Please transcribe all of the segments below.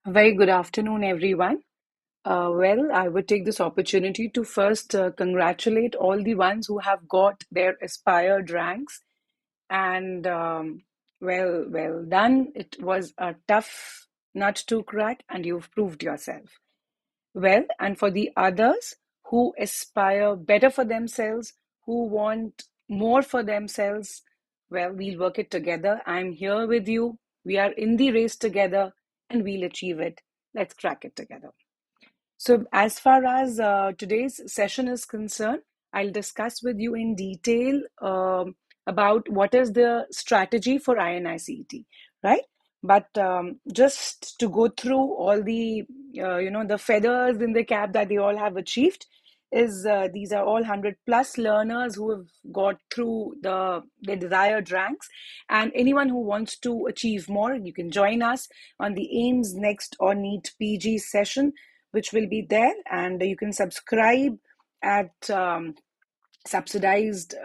Very good afternoon, everyone. I would take this opportunity to first congratulate all the ones who have got their aspired ranks. And well done. It was a tough nut to crack, and you've proved yourself. Well, and for the others who aspire better for themselves, who want more for themselves, well, we'll work it together. I'm here with you. We are in the race together, and we'll achieve it. Let's crack it together. So, as far as today's session is concerned, I'll discuss with you in detail about what is the strategy for INI-CET, right? But just to go through all the, the feathers in the cap that they all have achieved, is these are all 100 plus learners who have got through the desired ranks, and anyone who wants to achieve more, you can join us on the AIMS Next or NEET PG session, which will be there, and you can subscribe at subsidized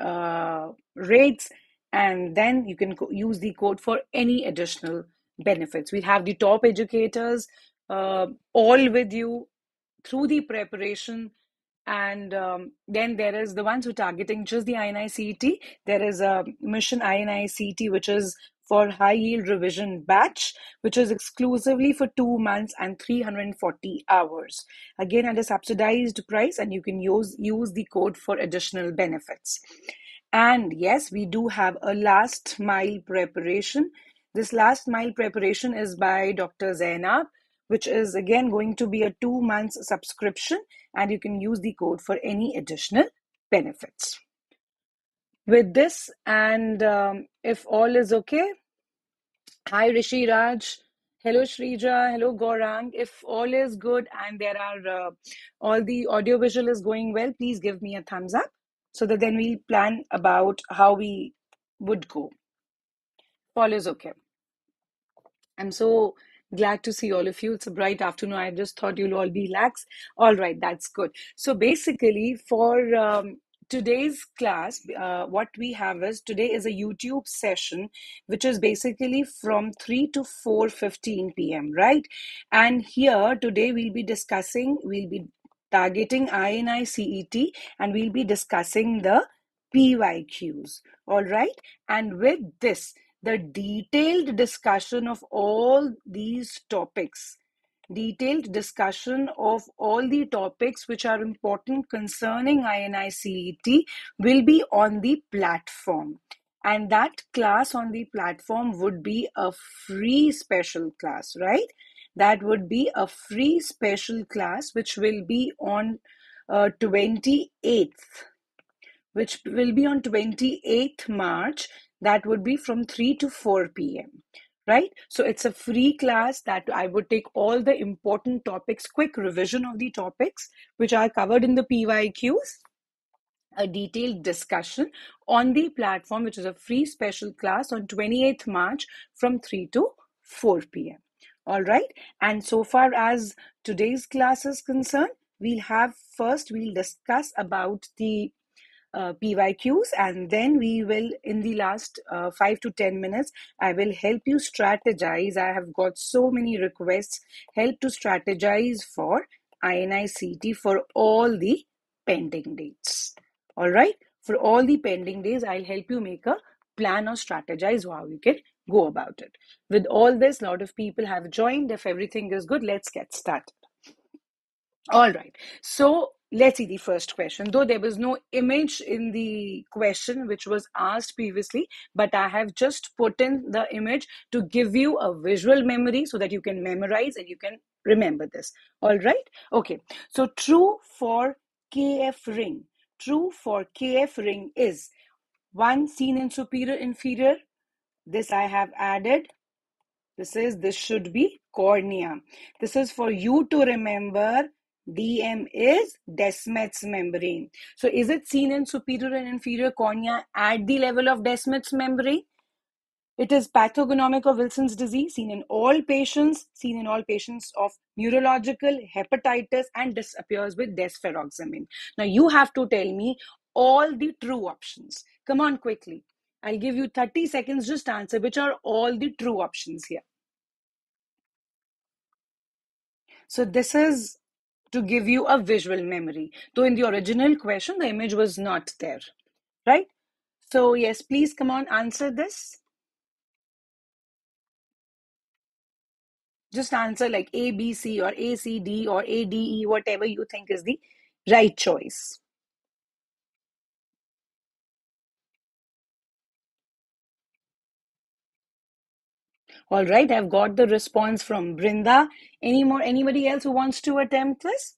rates, and then you can use the code for any additional benefits. We have the top educators all with you through the preparation. And then there is the ones who are targeting just the INI-CET. There is a mission INI-CET, which is for high yield revision batch, which is exclusively for 2 months and 340 hours. Again, at a subsidized price, and you can use the code for additional benefits. And yes, we do have a last mile preparation. This last mile preparation is by Dr. Zainab, which is again going to be a 2 months subscription, and you can use the code for any additional benefits. With this, and if all is okay, hi Rishi Raj, hello Shrija, hello Gaurang. If all is good and there are all the audio visual is going well, please give me a thumbs up so that then we'll plan about how we would go. All is okay. I'm so glad to see all of you. It's a bright afternoon. I just thought you'll all be lax. All right, that's good. So basically, for today's class, what we have is today is a YouTube session, which is basically from 3 to 4:15 p.m., right? And here today we'll be targeting INI-CET, and we'll be discussing the PYQs. All right. And with this, the detailed discussion of all these topics, detailed discussion of all the topics which are important concerning INI-CET will be on the platform. And that class on the platform would be a free special class, right? That would be a free special class which will be on 28th, which will be on 28th March. That would be from 3 to 4 p.m. Right? So it's a free class that I would take all the important topics, quick revision of the topics which are covered in the PYQs, a detailed discussion on the platform, which is a free special class on 28th March from 3 to 4 p.m. All right. And so far as today's class is concerned, we'll discuss about the PYQs, and then we will, in the last 5 to 10 minutes, I will help you strategize. I have got so many requests, help to strategize for INI-CET for all the pending dates. All right, for all the pending days, I'll help you make a plan or strategize how you can go about it. With all this, a lot of people have joined. If everything is good, let's get started. All right. So let's see the first question. Though there was no image in the question which was asked previously, but I have just put in the image to give you a visual memory so that you can memorize and you can remember this. All right. Okay. So true for KF ring. True for KF ring is one seen in superior inferior. This I have added. This should be cornea. This is for you to remember. DM is Descemet's membrane. So is it seen in superior and inferior cornea at the level of Descemet's membrane? It is pathognomonic of Wilson's disease, seen in all patients of neurological hepatitis, and disappears with desferoxamine. Now you have to tell me all the true options. Come on quickly. I'll give you 30 seconds, just answer which are all the true options here. So this is to give you a visual memory. Though in the original question, the image was not there, right? So yes, please come on, answer this. Just answer like A, B, C or A, C, D or A, D, E, whatever you think is the right choice. All right, I've got the response from Brinda. Anybody else who wants to attempt this?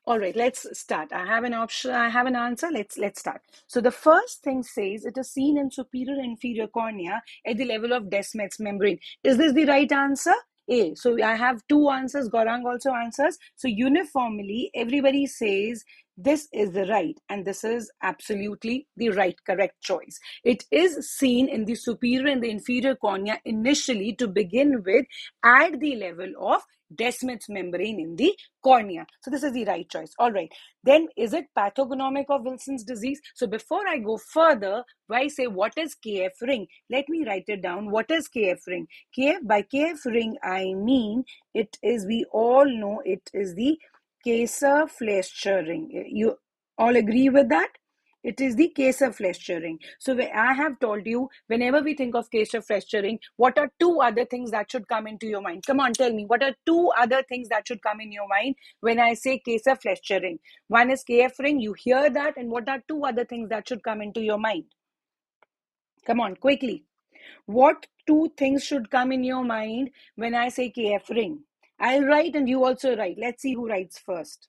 All right, let's start. I have an option. I have an answer. Let's start. So the first thing says it is seen in superior and inferior cornea at the level of Descemet's membrane. Is this the right answer? A. So I have two answers. Gaurang also answers. So uniformly, everybody says this is the right, and this is absolutely the right, correct choice. It is seen in the superior and the inferior cornea initially to begin with at the level of Descemet's membrane in the cornea. So this is the right choice. All right. Then is it pathognomic of Wilson's disease? So before I go further, I say what is KF ring? Let me write it down. What is KF ring? By KF ring, I mean it is, we all know it is the Kayser-Fleischer ring. You all agree with that? It is the Kayser-Fleischer ring. So I have told you, whenever we think of Kayser-Fleischer ring, what are two other things that should come into your mind? Come on, tell me. What are two other things that should come in your mind when I say Kayser-Fleischer ring? One is KF ring. You hear that. And what are two other things that should come into your mind? Come on, quickly. What two things should come in your mind when I say KF ring? I'll write and you also write. Let's see who writes first.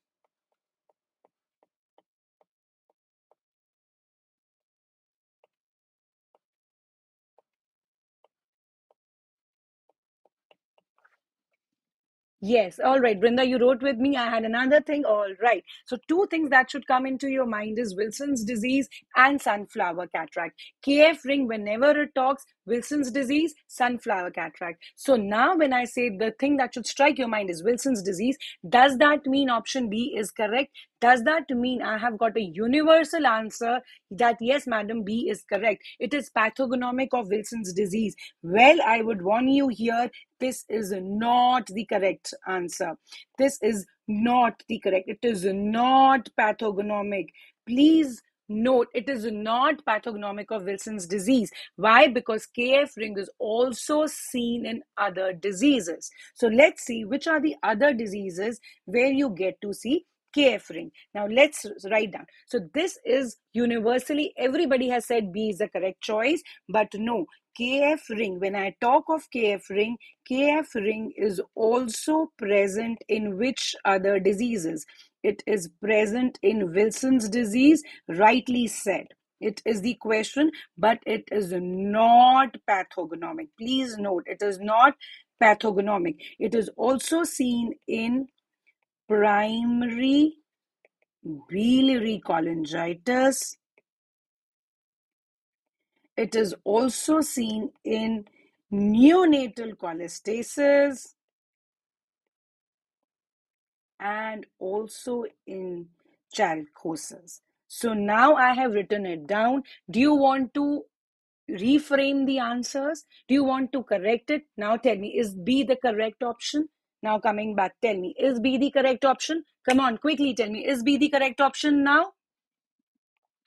Yes, all right. Brinda, you wrote with me. I had another thing. All right. So, two things that should come into your mind is Wilson's disease and sunflower cataract. KF ring, whenever it talks, Wilson's disease, sunflower cataract. So, now when I say the thing that should strike your mind is Wilson's disease, does that mean option B is correct? Does that mean I have got a universal answer that yes, madam, B is correct? It is pathognomic of Wilson's disease. Well, I would warn you here, this is not the correct answer. This is not the correct. It is not pathognomic. Please note, it is not pathognomic of Wilson's disease. Why? Because KF ring is also seen in other diseases. So let's see which are the other diseases where you get to see KF ring. Now let's write down. So this is universally, everybody has said B is the correct choice, but no, KF ring, when I talk of KF ring is also present in which other diseases? It is present in Wilson's disease, rightly said. It is the question, but it is not pathognomic. Please note, it is not pathognomic. It is also seen in primary biliary cholangitis. It is also seen in neonatal cholestasis and also in chalcosis. So now I have written it down. Do you want to reframe the answers? Do you want to correct it? Now tell me, is B the correct option? Now coming back, tell me, is B the correct option? Come on, quickly tell me, is B the correct option now?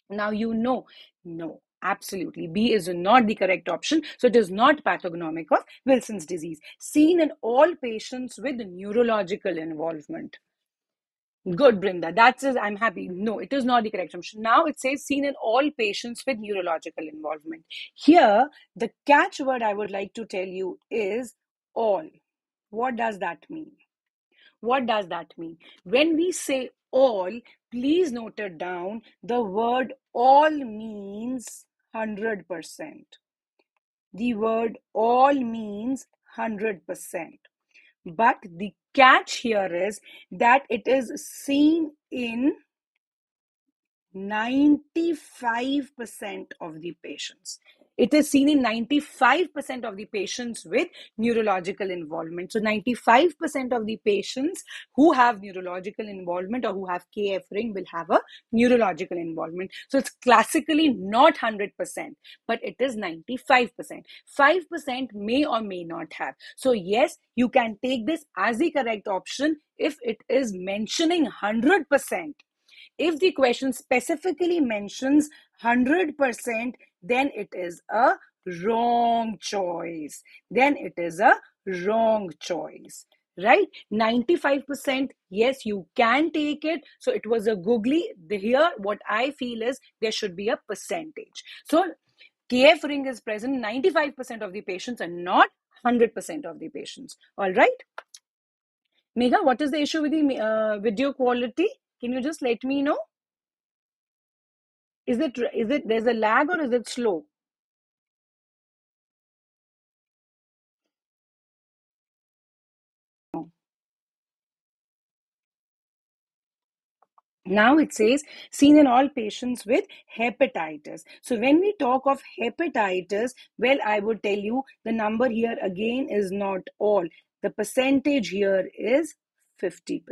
Now you know. No, absolutely. B is not the correct option. So it is not pathognomic of Wilson's disease. Seen in all patients with neurological involvement. Good, Brinda. That's it. I'm happy. No, it is not the correct option. Now it says seen in all patients with neurological involvement. Here, the catchword I would like to tell you is all. What does that mean? What does that mean? When we say all, please note it down. The word all means 100%. The word all means 100%. But the catch here is that it is seen in 95% of the patients. It is seen in 95% of the patients with neurological involvement. So 95% of the patients who have neurological involvement or who have KF ring will have a neurological involvement. So it's classically not 100%, but it is 95%. 5% may or may not have. So yes, you can take this as the correct option if it is mentioning 100%, if the question specifically mentions 100%, then it is a wrong choice. Then it is a wrong choice, right? 95%, yes, you can take it. So it was a googly. Here, what I feel is there should be a percentage. So KF ring is present in 95% of the patients and not 100% of the patients. All right. Megha, what is the issue with the video quality? Can you just let me know? Is it there's a lag or is it slow? Now it says seen in all patients with hepatitis. So when we talk of hepatitis, well, I would tell you the number here again is not all. The percentage here is 50%.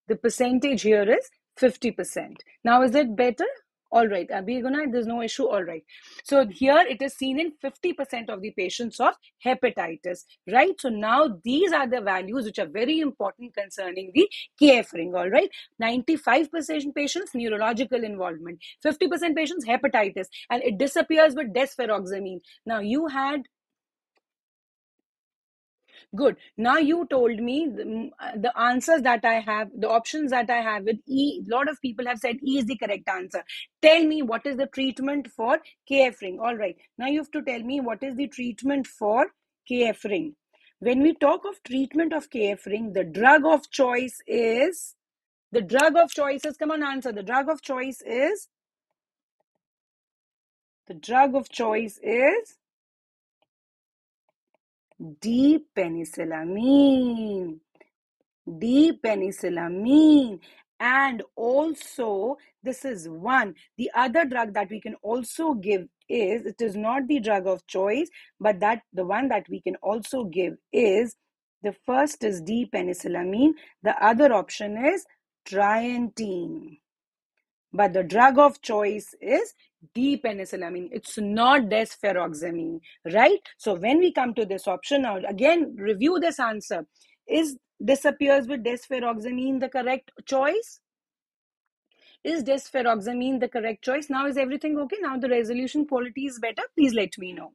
The percentage here is 50%. Now, is it better? All right, Abhiguna, there's no issue. All right. So here it is seen in 50% of the patients of hepatitis, right? So now these are the values which are very important concerning the KF ring, all right? 95% patients, neurological involvement. 50% patients, hepatitis. And it disappears with desferoxamine. Now you had Good. Now you told me the answers that I have, the options that I have with E. A lot of people have said E is the correct answer. Tell me what is the treatment for KF ring. All right. Now you have to tell me what is the treatment for KF ring. When we talk of treatment of KF ring, the drug of choice is, come on, answer. The drug of choice is D-penicillamine. D-penicillamine. And also, this is one. The other drug that we can also give is, it is not the drug of choice, but that the one that we can also give is, the first is D-penicillamine. The other option is trientine. But the drug of choice is D-penicillamine. It's not desferoxamine, right? So when we come to this option, now again, review this answer. Is this appears with desferoxamine the correct choice? Is desferoxamine the correct choice? Now is everything okay? Now the resolution quality is better? Please let me know.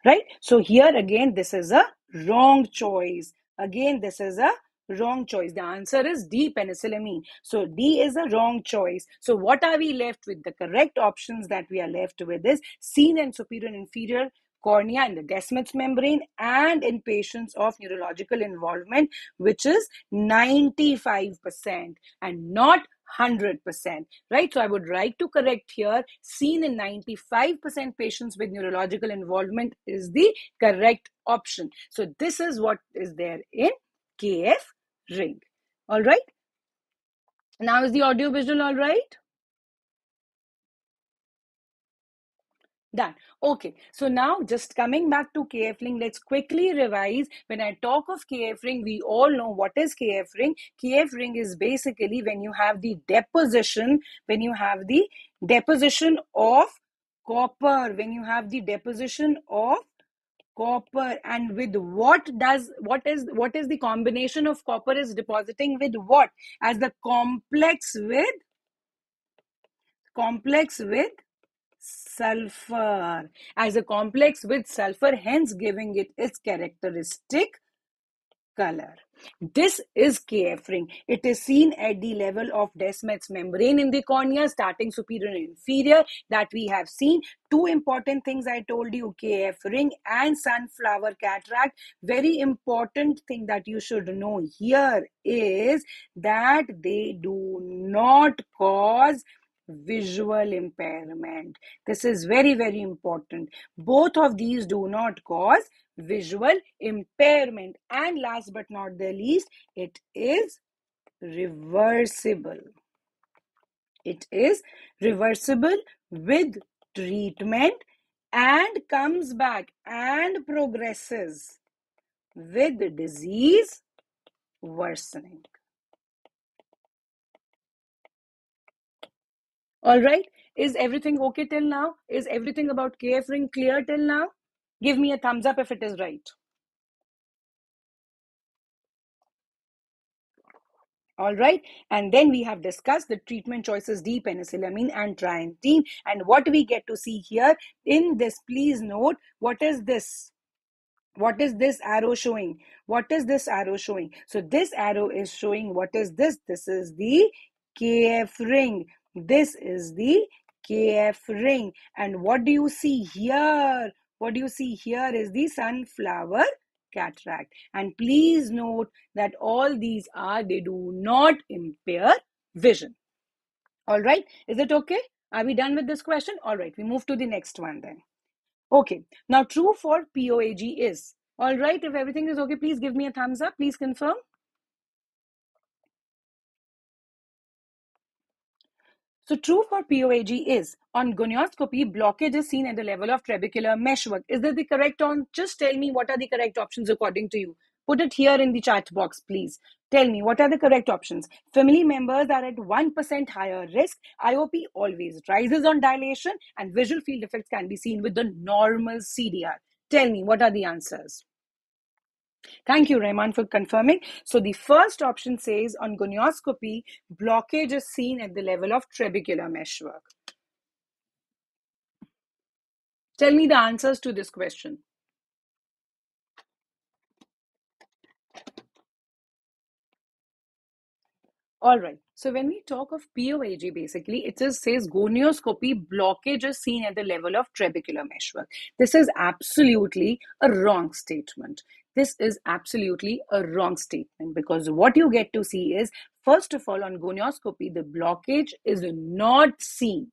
Right? So here again, this is a wrong choice. Again, this is a wrong choice. The answer is D, penicillamine. So D is a wrong choice. So what are we left with? The correct options that we are left with is seen in superior and inferior cornea in the Descemet's membrane and in patients of neurological involvement, which is 95% and not 100%, right? So I would like to correct here, seen in 95% patients with neurological involvement is the correct option. So this is what is there in KF ring. All right. Now is the audio visual all right? Done. Okay. So now just coming back to KF ring, let's quickly revise. When I talk of KF ring, we all know what is KF ring. KF ring is basically when you have the deposition, of copper, and with what is the combination of copper is depositing with what? As the complex with sulfur, hence giving it its characteristic color. This is KF ring. It is seen at the level of Descemet's membrane in the cornea, starting superior and inferior, that we have seen. Two important things I told you, KF ring and sunflower cataract. Very important thing that you should know here is that they do not cause visual impairment. This is very, very important. Both of these do not cause visual impairment. And last but not the least, it is reversible. It is reversible with treatment and comes back and progresses with disease worsening. All right. Is everything okay till now? Is everything about KF ring clear till now? Give me a thumbs up if it is right. All right. And then we have discussed the treatment choices D, penicillamine and trientine. And what we get to see here in this, please note, what is this? What is this arrow showing? What is this arrow showing? So this arrow is showing what is this? This is the KF ring. This is the KF ring. And what do you see here? What do you see here is the sunflower cataract. And please note that all these they do not impair vision. All right. Is it okay? Are we done with this question? All right. We move to the next one then. Okay, now true for POAG is. All right, if everything is okay, please give me a thumbs up. Please confirm. So true for POAG is, on gonioscopy, blockage is seen at the level of trabecular meshwork. Is that the correct on? Just tell me what are the correct options according to you. Put it here in the chat box, please. Tell me what are the correct options. Family members are at 1% higher risk. IOP always rises on dilation, and visual field effects can be seen with the normal CDR. Tell me what are the answers. Thank you, Rahman, for confirming. So the first option says on gonioscopy, blockage is seen at the level of trabecular meshwork. Tell me the answers to this question. All right. So when we talk of POAG, basically, it just says gonioscopy blockage is seen at the level of trabecular meshwork. This is absolutely a wrong statement. This is absolutely a wrong statement because what you get to see is, first of all, on gonioscopy, the blockage is not seen.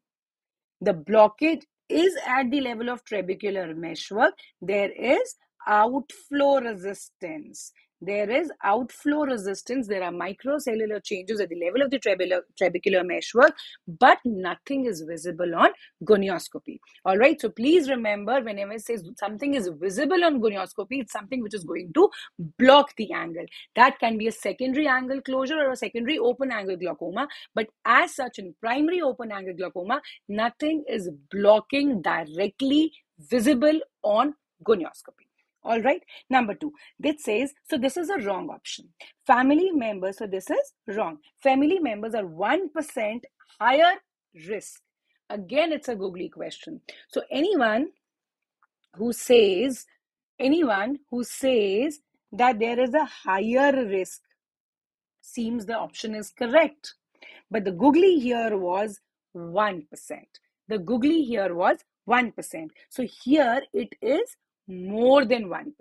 The blockage is at the level of trabecular meshwork. There is outflow resistance. There is outflow resistance. There are microcellular changes at the level of the trabecular meshwork, but nothing is visible on gonioscopy. All right. So please remember, whenever it says something is visible on gonioscopy, it's something which is going to block the angle. That can be a secondary angle closure or a secondary open angle glaucoma. But as such, in primary open angle glaucoma, nothing is blocking directly visible on gonioscopy. All right. Number two, this says, so this is a wrong option. Family members, so this is wrong. Family members are 1% higher risk. Again, it's a googly question. So anyone who says that there is a higher risk seems the option is correct. But the googly here was 1%. The googly here was 1%. So here it is more than 1%.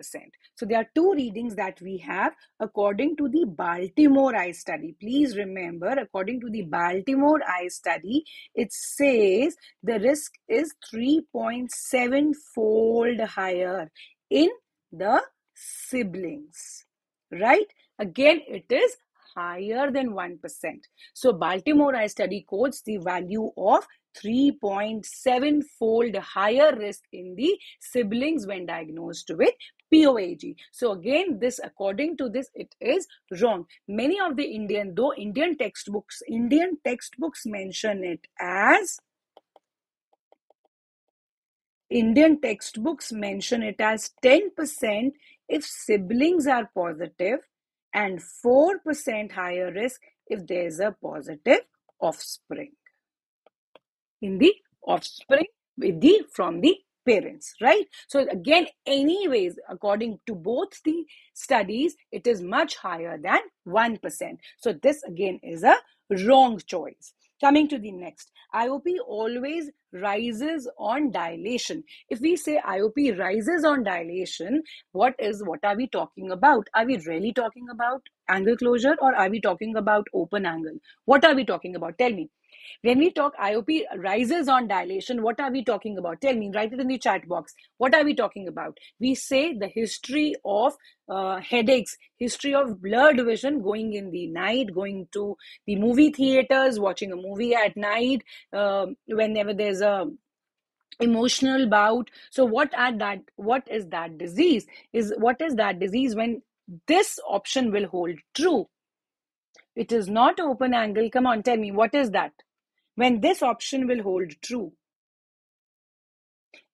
So there are two readings that we have according to the Baltimore Eye Study. Please remember, according to the Baltimore Eye Study, it says the risk is 3.7-fold higher in the siblings, right? Again, it is higher than 1%. So Baltimore Eye Study quotes the value of 3.7-fold higher risk in the siblings when diagnosed with POAG. So again, this, according to this, it is wrong. Many of the Indian textbooks mention it as 10% if siblings are positive and 4% higher risk if there is a positive offspring. In the offspring from the parents, right? So again, anyways, according to both the studies, it is much higher than 1%. So this again is a wrong choice. Coming to the next, IOP always rises on dilation. If we say IOP rises on dilation, what are we talking about? Are we really talking about angle closure or are we talking about open angle? What are we talking about? Tell me. When we talk IOP rises on dilation, what are we talking about? Tell me, write it in the chat box. What are we talking about? We say the history of headaches, history of blurred vision, going in the night, going to the movie theaters, watching a movie at night, whenever there's a emotional bout. So what is that disease? What is that disease when this option will hold true? It is not open angle. Come on, tell me, what is that? when this option will hold true?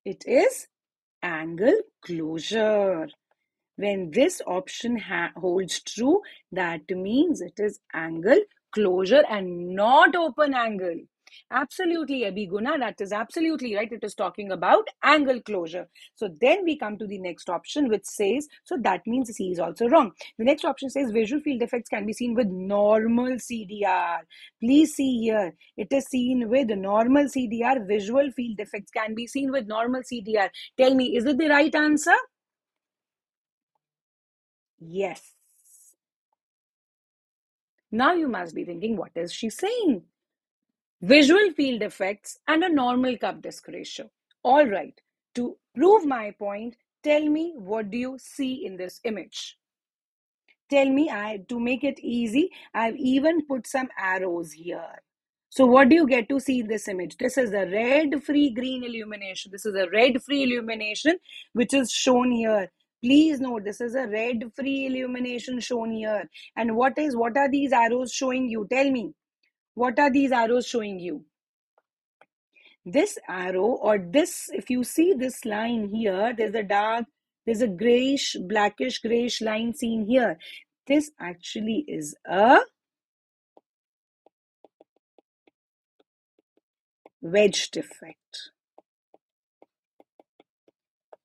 It is angle closure. When this option holds true, that means it is angle closure and not open angle. Absolutely, Abhiguna, that is absolutely right. It is talking about angle closure. So then we come to the next option, which says, so that means C is also wrong. The next option says visual field defects can be seen with normal CDR. Please see here, it is seen with normal CDR. Visual field defects can be seen with normal CDR. Tell me, is it the right answer? Yes. Now you must be thinking, what is she saying? Visual field effects and a normal cup disc ratio. All right. To prove my point, tell me, what do you see in this image? Tell me, to make it easy, I've even put some arrows here. So what do you get to see in this image? This is a red-free green illumination. This is a red-free illumination which is shown here. Please note, this is a red-free illumination shown here. And what are these arrows showing you? Tell me. What are these arrows showing you? This arrow, or this, if you see this line here, there's a grayish, blackish, grayish line seen here. This actually is a wedge defect.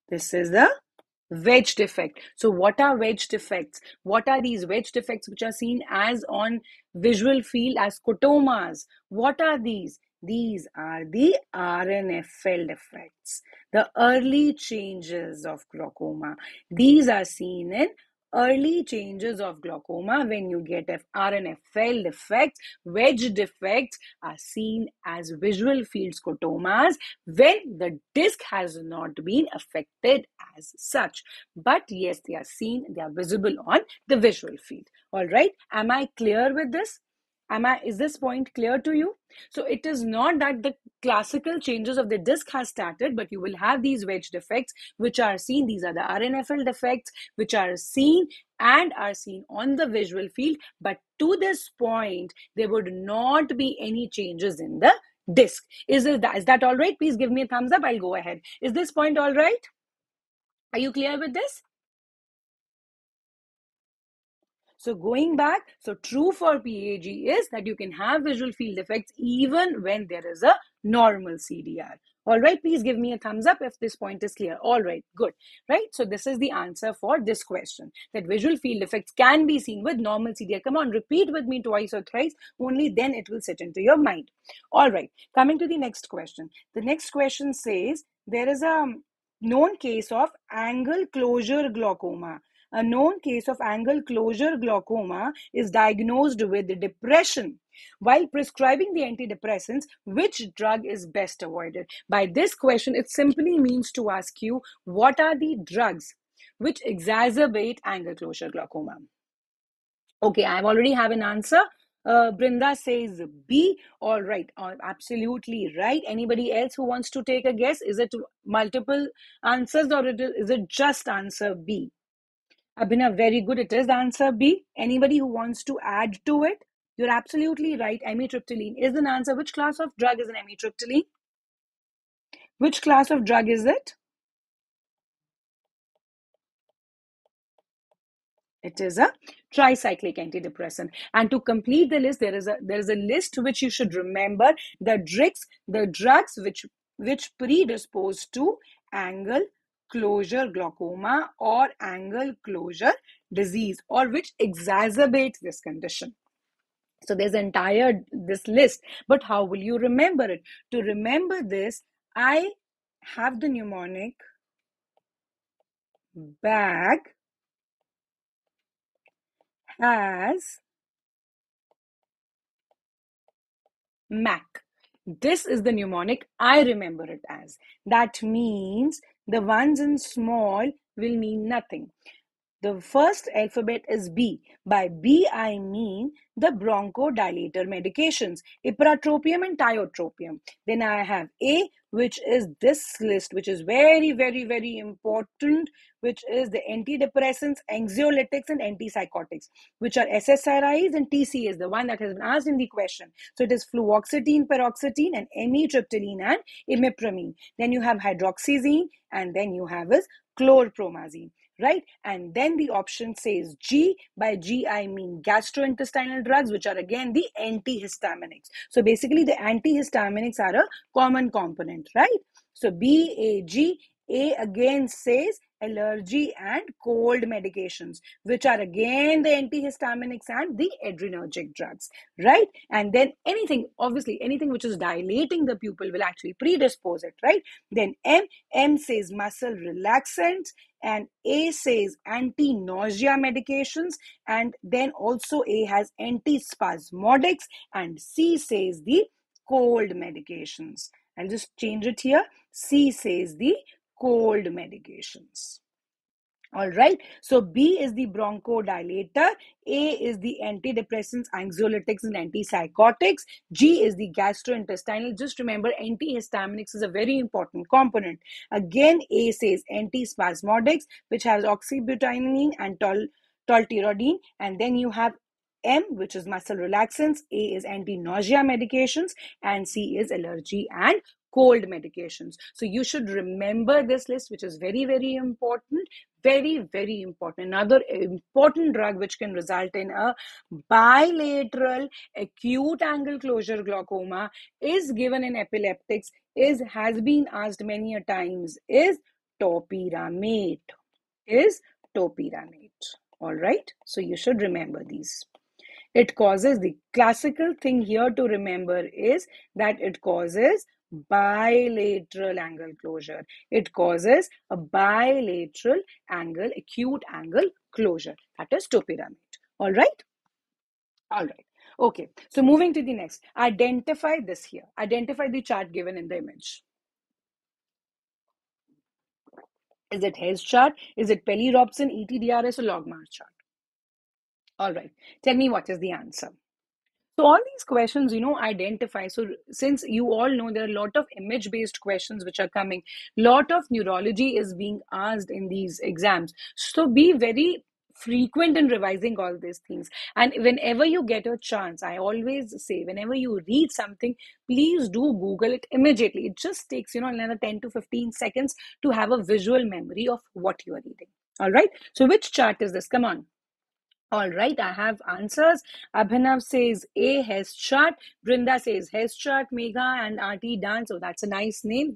This is a wedge defect. So what are wedge defects? What are these wedge defects which are seen as on visual field as scotomas? What are these? These are the RNFL defects, the early changes of glaucoma. These are seen in early changes of glaucoma. When you get RNFL defects, wedge defects are seen as visual field scotomas when the disc has not been affected as such. But yes, they are seen, they are visible on the visual field. All right, am I clear with this? Is this point clear to you? So it is not that the classical changes of the disc has started, but you will have these wedge defects which are seen. These are the RNFL defects which are seen and are seen on the visual field. But to this point, there would not be any changes in the disc. Is that all right? Please give me a thumbs up. I'll go ahead. Is this point all right? Are you clear with this? So going back, so true for PAG is that you can have visual field effects even when there is a normal CDR. All right, please give me a thumbs up if this point is clear. All right, good. Right, so this is the answer for this question, that visual field effects can be seen with normal CDR. Come on, repeat with me twice or thrice, only then it will sit into your mind. All right, coming to the next question. The next question says, there is a known case of angle closure glaucoma. A known case of angle closure glaucoma is diagnosed with depression. While prescribing the antidepressants, which drug is best avoided? By this question, it simply means to ask you, what are the drugs which exacerbate angle closure glaucoma? Okay, I already have an answer. Brinda says B. All right, absolutely right. Anybody else who wants to take a guess? Is it multiple answers or is it just answer B? Abhinav, very good. It is the answer B. Anybody who wants to add to it? You're absolutely right. Amitriptyline is an answer. Which class of drug is an amitriptyline? Which class of drug is it? It is a tricyclic antidepressant. And to complete the list, there is a list which you should remember. The drugs which predispose to angle closure glaucoma or angle closure disease, or which exacerbate this condition. So there's this list, but how will you remember it? To remember this, I have the mnemonic bag has Mac. This is the mnemonic I remember it as. That means the ones in small will mean nothing. The first alphabet is B. By B, I mean the bronchodilator medications, ipratropium and tiotropium. Then I have A, which is this list, which is very, very, very important, which is the antidepressants, anxiolytics, and antipsychotics, which are SSRIs and TCAs, the one that has been asked in the question. So it is fluoxetine, paroxetine, and amitriptyline and imipramine. Then you have hydroxyzine, and then you have is chlorpromazine, right? And then the option says G. By G, I mean gastrointestinal drugs, which are again the antihistaminics. So basically, the antihistaminics are a common component, right? So B, A, G. A again says allergy and cold medications, which are again the antihistaminics and the adrenergic drugs, right? And then anything, obviously, anything which is dilating the pupil will actually predispose it, right? Then M says muscle relaxants, and A says anti-nausea medications, and then also A has antispasmodics, and C says the cold medications. I'll just change it here. C says the cold medications. All right. So B is the bronchodilator. A is the antidepressants, anxiolytics, and antipsychotics. G is the gastrointestinal. Just remember, antihistaminics is a very important component. Again, A says antispasmodics, which has oxybutynin and tolterodine. And then you have M, which is muscle relaxants. A is anti-nausea medications, and C is allergy and cold medications. So you should remember this list, which is very, very important. Very, very important. Another important drug which can result in a bilateral acute angle closure glaucoma is given in epileptics, has been asked many a times, is topiramate. Is topiramate. All right. So you should remember these. It causes, the classical thing here to remember is that it causes bilateral angle closure. It causes a bilateral angle, acute angle closure. That is topiramate. All right? All right. Okay. So moving to the next. Identify this here. Identify the chart given in the image. Is it Hess chart? Is it Pelly-Robson, ETDRS, or Logmar chart? All right. Tell me what is the answer. So all these questions, identify. So since you all know there are a lot of image-based questions which are coming, lot of neurology is being asked in these exams. So be very frequent in revising all these things. And whenever you get a chance, I always say, whenever you read something, please do Google it immediately. It just takes, another 10 to 15 seconds to have a visual memory of what you are reading. All right. So which chart is this? Come on. All right, I have answers. Abhinav says A, Hess chart. Brinda says Hess chart. Megha and RT dance. Oh, that's a nice name.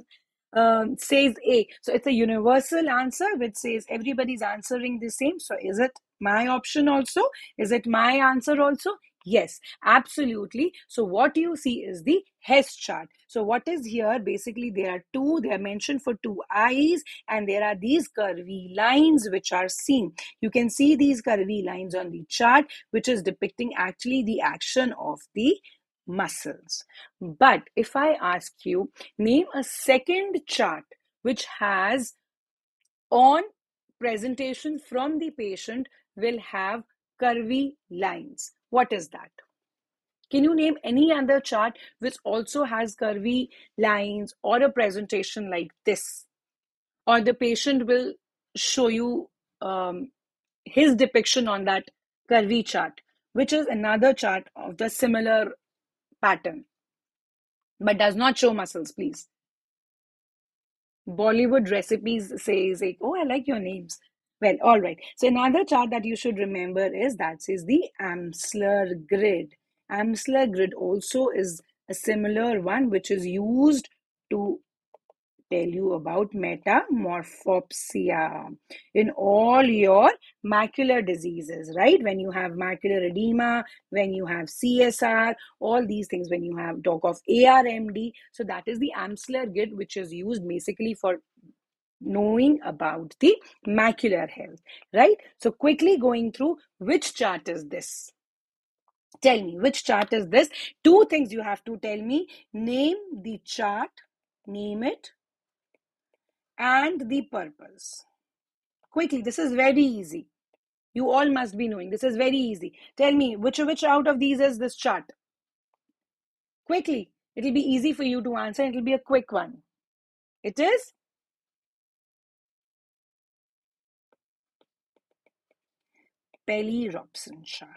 Says A. So it's a universal answer which says everybody's answering the same. So is it my option also? Is it my answer also? Yes, absolutely. So what you see is the Hess chart. So what is here? Basically, there are two. They are mentioned for two eyes, and there are these curvy lines which are seen. You can see these curvy lines on the chart, which is depicting actually the action of the muscles. But if I ask you, name a second chart which has on presentation from the patient will have curvy lines. What is that? Can you name any other chart which also has curvy lines or a presentation like this? Or the patient will show you his depiction on that curvy chart, which is another chart of the similar pattern, but does not show muscles, please. Bollywood recipes says, like, oh, I like your names. Well, all right. So another chart that you should remember is that says the Amsler grid. Amsler grid also is a similar one which is used to tell you about metamorphopsia in all your macular diseases, right? When you have macular edema, when you have CSR, all these things, when you have talk of ARMD. So that is the Amsler grid, which is used basically for knowing about the macular health, right? So quickly going through, which chart is this? Tell me, which chart is this? Two things you have to tell me. Name the chart, name it, and the purpose. Quickly, this is very easy. You all must be knowing. This is very easy. Tell me, which out of these is this chart? Quickly. It'll be easy for you to answer. It'll be a quick one. It is Pelly-Robson chart.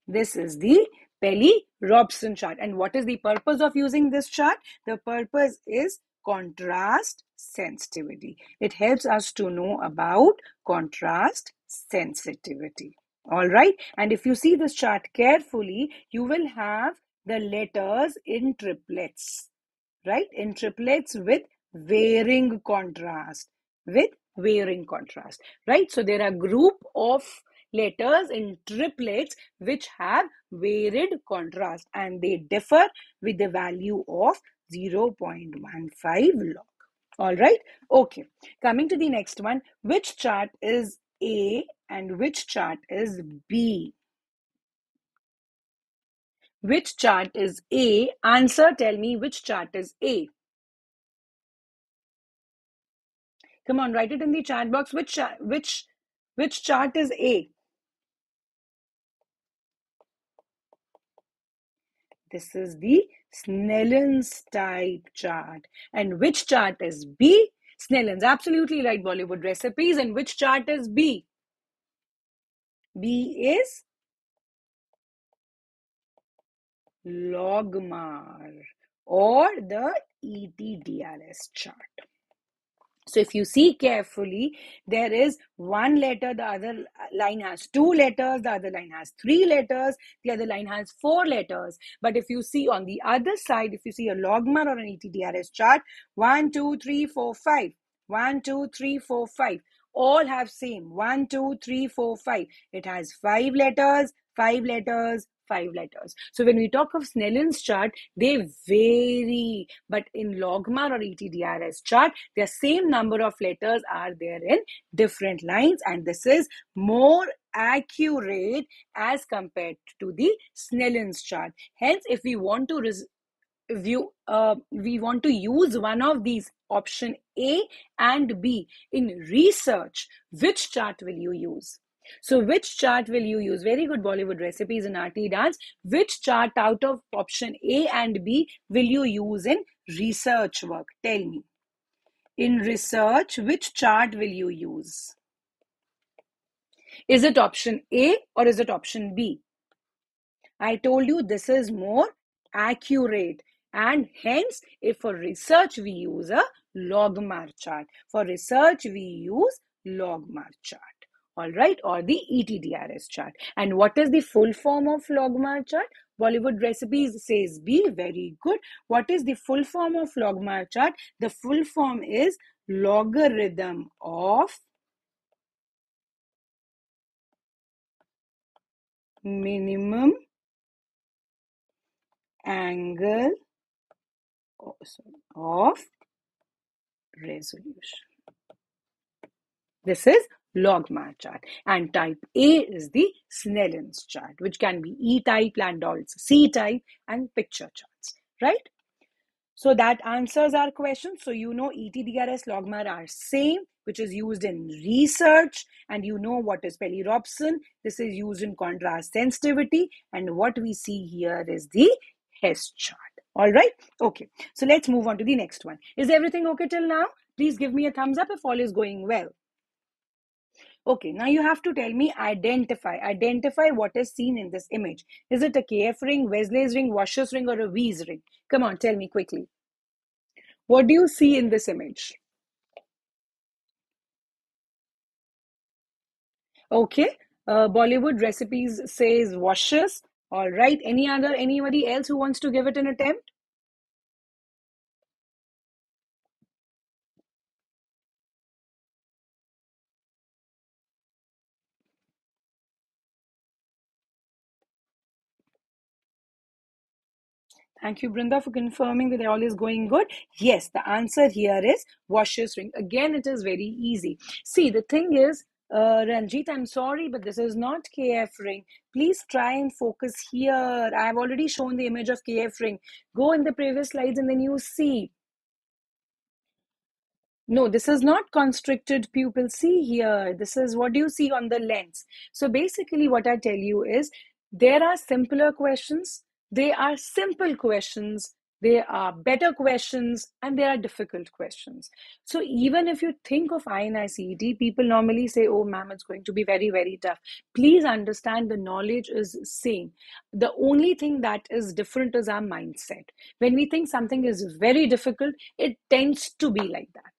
This is the Pelly-Robson chart. And what is the purpose of using this chart? The purpose is contrast sensitivity. It helps us to know about contrast sensitivity. All right. And if you see this chart carefully, you will have the letters in triplets, right? In triplets with varying contrast, right? So there are group of letters in triplets which have varied contrast and they differ with the value of 0.15 log. All right. Okay. Coming to the next one, which chart is A and which chart is B? Which chart is A? Answer, tell me which chart is A. Come on, write it in the chat box. Which chart is A? This is the Snellen's type chart. And which chart is B? Snellen's. Absolutely right, Bollywood recipes. And which chart is B? B is Logmar or the ETDRS chart. So if you see carefully, there is one letter, the other line has two letters, the other line has three letters, the other line has four letters. But if you see on the other side, if you see a logmar or an ETDRS chart, 1, 2, 3, 4, 5, 1, 2, 3, 4, 5, all have same 1, 2, 3, 4, 5. It has five letters, five letters, five letters. So when we talk of Snellen's chart, they vary. But in Logmar or ETDRS chart, the same number of letters are there in different lines. And this is more accurate as compared to the Snellen's chart. Hence, if we want to we want to use one of these, option A and B, in research, which chart will you use? So which chart will you use? Very good, Bollywood recipes and RT dance. Which chart out of option A and B will you use in research work? Tell me. In research, which chart will you use? Is it option A or is it option B? I told you this is more accurate, and hence if for research we use a logmar chart. For research we use logmar chart. All right, or the ETDRS chart. And what is the full form of logmar chart? Bollywood recipes says B. Very good. What is the full form of logmar chart? The full form is logarithm of minimum angle of resolution. This is logmar chart. And type A is the Snellen's chart, which can be E-type, Landau's C-type, and picture charts, right? So that answers our question. So you know ETDRS, logmar are same, which is used in research, and you know what is Pelly-Robson. This is used in contrast sensitivity, and what we see here is the Hess chart. All right. Okay. So let's move on to the next one. Is everything okay till now? Please give me a thumbs up if all is going well. Okay, now you have to tell me, identify what is seen in this image. Is it a KF ring, Wesley's ring, Washer's ring, or a V's ring? Come on, tell me quickly. What do you see in this image? Okay, Bollywood recipes says Washer's. All right, anybody else who wants to give it an attempt? Thank you, Brinda, for confirming that all is going good. Yes, the answer here is Washer's ring. Again, it is very easy. See, the thing is, Ranjit, I'm sorry, but this is not KF ring. Please try and focus here. I have already shown the image of KF ring. Go in the previous slides and then you see. No, this is not constricted pupil. See here, this is what you see on the lens. So basically, what I tell you is there are simpler questions, there are simple questions, there are better questions, and there are difficult questions. So even if you think of INI-CET, people normally say, oh, ma'am, it's going to be very, very tough. Please understand the knowledge is same. The only thing that is different is our mindset. When we think something is very difficult, it tends to be like that.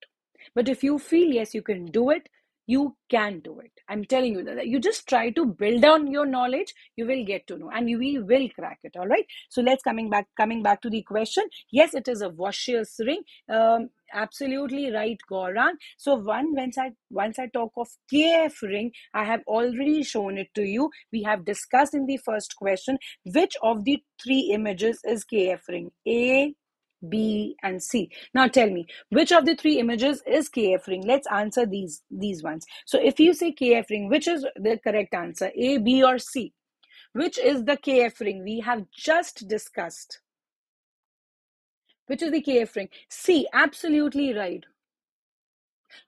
But if you feel, yes, you can do it, you can do it. I'm telling you that you just try to build on your knowledge, you will get to know, and we will crack it. All right. So let's coming back to the question. Yes, it is a washer's ring. Absolutely right, Gaurang. So once I talk of KF ring, I have already shown it to you. We have discussed in the first question which of the three images is KF ring. A, B, and C. Now tell me, which of the three images is KF ring? Let's answer these ones. So if you say KF ring, which is the correct answer? A, B, or C? Which is the KF ring? We have just discussed. Which is the KF ring? C, absolutely right.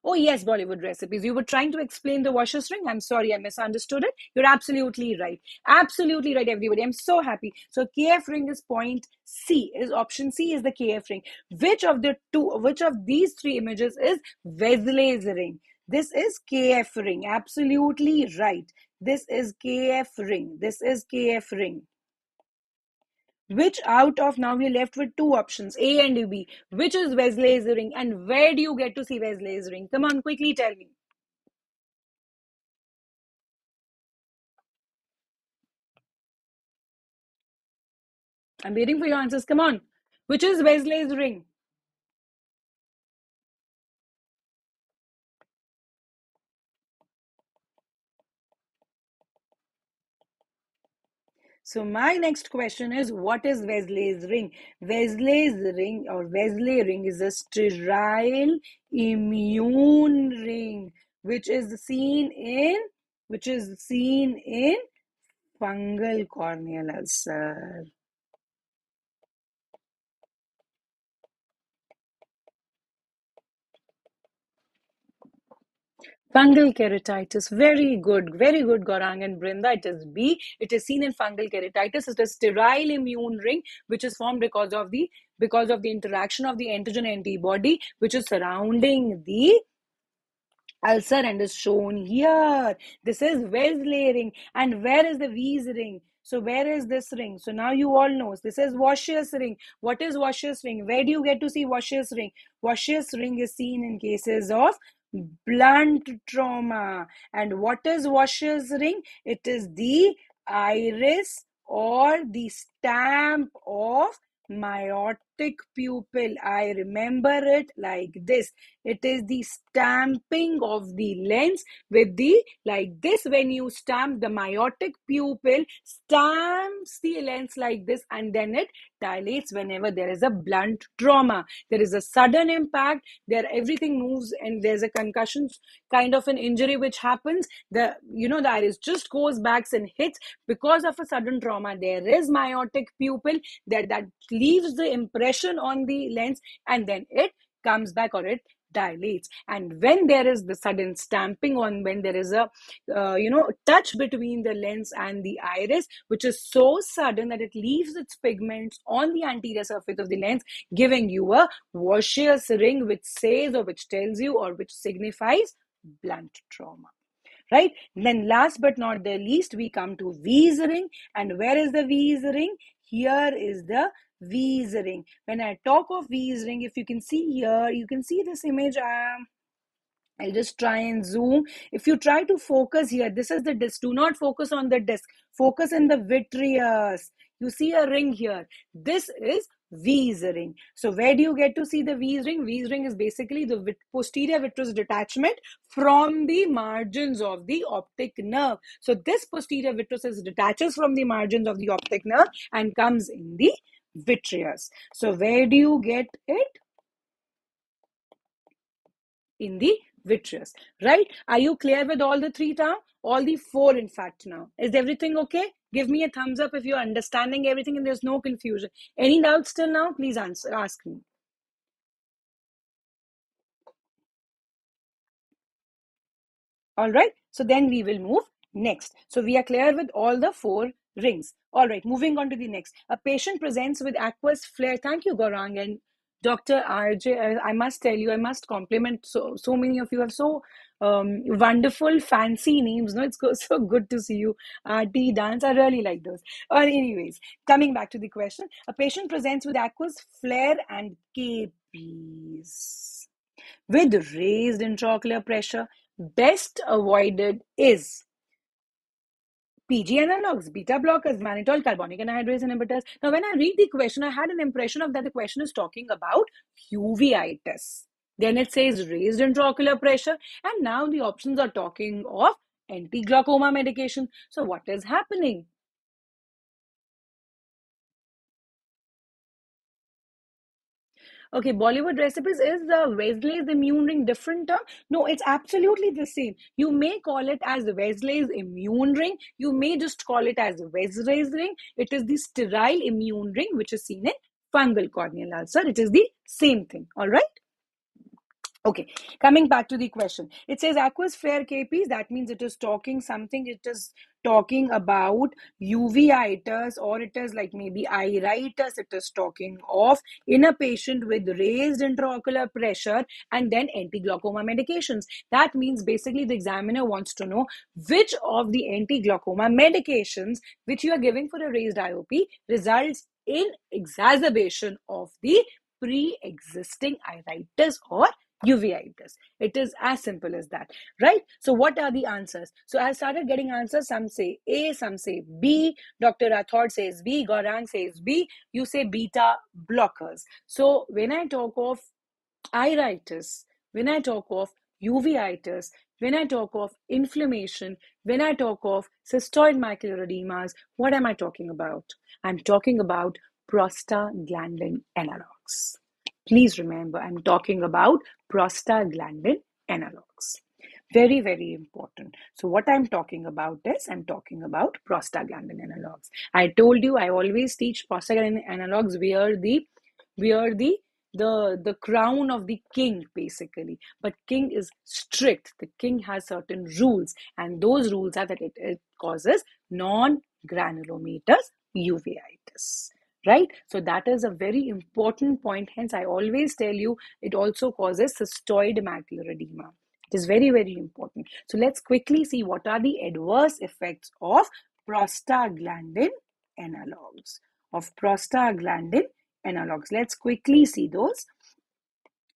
Oh, yes, Bollywood recipes. You were trying to explain the washer's ring. I'm sorry, I misunderstood it. You're absolutely right. Absolutely right, everybody. I'm so happy. So KF ring is point C. Is option C is the KF ring. Which of these three images is Wesley's ring? This is KF ring. Absolutely right. This is KF ring. This is KF ring. Which out of now we're left with two options, A and B. Which is Wesley's ring and where do you get to see Wesley's ring? Come on, quickly tell me. I'm waiting for your answers. Come on. Which is Wesley's ring? So my next question is what is Wesley's ring? Wesley's ring or Wesley ring is a sterile immune ring which is seen in fungal corneal ulcer. Fungal keratitis, very good, Gaurang and Brinda. It is B. It is seen in fungal keratitis. It is sterile immune ring, which is formed because of the interaction of the antigen antibody, which is surrounding the ulcer and is shown here. This is Wesley ring. And where is the V's ring? So where is this ring? So now you all know. This is Washer's ring. What is Washer's ring? Where do you get to see Washer's ring? Washer's ring is seen in cases of blunt trauma. And what is Washer's ring? It is the iris or the stamp of myotic pupil. I remember it like this. It is the stamping of the lens with the like this. When you stamp, the myotic pupil stamps the lens like this and then it dilates whenever there is a blunt trauma. There is a sudden impact, there everything moves and there's a concussion kind of an injury which happens. The iris just goes back and hits because of a sudden trauma. There is myotic pupil that leaves the impression on the lens and then it comes back or it dilates. And when there is the sudden stamping on, when there is a touch between the lens and the iris, which is so sudden that it leaves its pigments on the anterior surface of the lens, giving you a Washer's ring, which says or which tells you or which signifies blunt trauma. Right? Then last but not the least, we come to V's ring. And where is the V's ring? Here is the V's ring. When I talk of V's ring, if you can see here, you can see this image. I'll just try and zoom. If you try to focus here, this is the disc. Do not focus on the disc. Focus in the vitreous. You see a ring here. This is V's ring. So where do you get to see the V's ring? V's ring is basically the posterior vitreous detachment from the margins of the optic nerve. So this posterior vitreous detaches from the margins of the optic nerve and comes in the vitreous. So where do you get it? In the vitreous, right? Are you clear with all the three now? All the four, in fact, now. Is everything okay? Give me a thumbs up if you're understanding everything and there's no confusion. Any doubts till now? Please ask me. All right. So then we will move next. So we are clear with all the four rings. All right. Moving on to the next. A patient presents with aqueous flare. Thank you, Gaurang and Dr. RJ. I must tell you, I must compliment so many of you have so wonderful, fancy names. No, it's so good to see you. RT dance. I really like those. Anyways, coming back to the question. A patient presents with aqueous flare and KPs with raised intraocular pressure. Best avoided is PG analogs, beta blockers, mannitol, carbonic anhydrase inhibitors. Now, when I read the question, I had an impression of that the question is talking about uveitis. Then it says raised intraocular pressure, and now the options are talking of anti-glaucoma medication. So, what is happening? Okay, Bollywood recipes is the Wesley's immune ring different term? No, it's absolutely the same. You may call it as the Wesley's immune ring. You may just call it as the Wesley's ring. It is the sterile immune ring which is seen in fungal corneal ulcer. It is the same thing. All right. Okay, coming back to the question. It says aqueous flare KPs. That means it is talking something. It is talking about uveitis, or it is like maybe iritis. It is talking of in a patient with raised intraocular pressure and then anti-glaucoma medications. That means basically the examiner wants to know which of the anti-glaucoma medications which you are giving for a raised IOP results in exacerbation of the pre-existing iritis or uveitis. It is as simple as that, right? So what are the answers? So I started getting answers. Some say A, some say B. Dr. Rathod says B, Gaurang says B. You say beta blockers. So when I talk of iritis, when I talk of uveitis, when I talk of inflammation, when I talk of cystoid macular edemas, what am I talking about? I'm talking about prostaglandin analogs. Please remember, I'm talking about prostaglandin analogs. Very, very important. So, what I'm talking about is I'm talking about prostaglandin analogs. I told you I always teach prostaglandin analogs where the crown of the king basically, but king is strict. The king has certain rules, and those rules are that it causes non-granulomatous uveitis, right? So that is a very important point. Hence I always tell you it also causes cystoid macular edema. It is very, very important. So let's quickly see what are the adverse effects of prostaglandin analogs of prostaglandin analogs. Let's quickly see those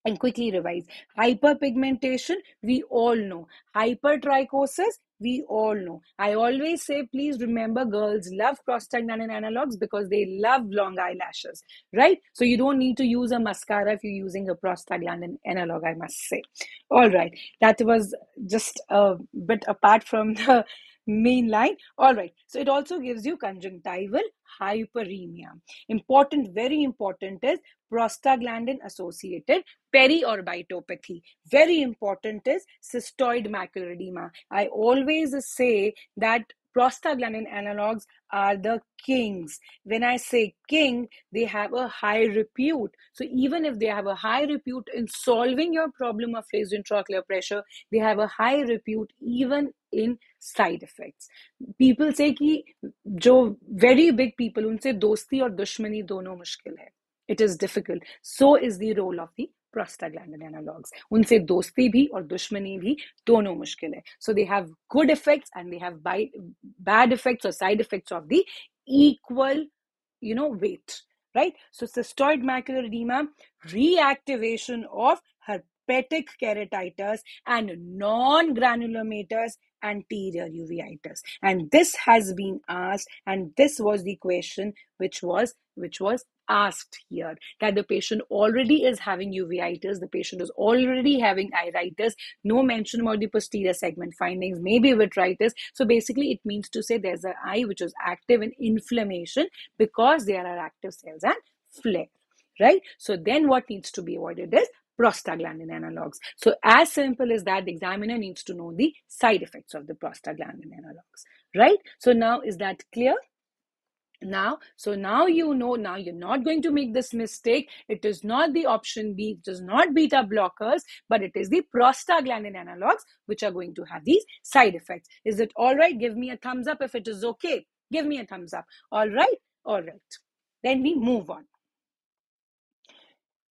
and quickly revise. Hyperpigmentation, we all know. Hypertrichosis, we all know. I always say, please remember, girls love prostaglandin analogs because they love long eyelashes, right? So you don't need to use a mascara if you're using a prostaglandin analog, I must say. All right, that was just a bit apart from the main line. All right, so it also gives you conjunctival hyperemia. Important, very important is prostaglandin associated periorbitopathy. Very important is cystoid macular edema. I always say that prostaglandin analogs are the kings. When I say king, they have a high repute. So even if they have a high repute in solving your problem of raised intraocular pressure, they have a high repute even in side effects. People say कि जो very big people उनसे दोस्ती और दुश्मनी दोनों मुश्किल है. It is difficult. So is the role of the prostaglandin analogs. उनसे दोस्ती भी और दुश्मनी भी दोनों मुश्किल है. So they have good effects and they have bad effects or side effects of the equal, weight, right? So cystoid macular edema, reactivation of herpetic keratitis and non-granulomatous anterior uveitis. And this has been asked, and this was the question which was asked here, that the patient already is having uveitis, the patient is already having iritis, no mention about the posterior segment findings, maybe vitritis. So basically it means to say there's an eye which is active in inflammation because there are active cells and flare, right? So then what needs to be avoided is prostaglandin analogs. So as simple as that, the examiner needs to know the side effects of the prostaglandin analogs, right? So now is that clear? Now you know, now you're not going to make this mistake. It is not the option B, it is not beta blockers, but it is the prostaglandin analogs which are going to have these side effects. Is it all right? Give me a thumbs up if it is okay. Give me a thumbs up. All right? All right. Then we move on.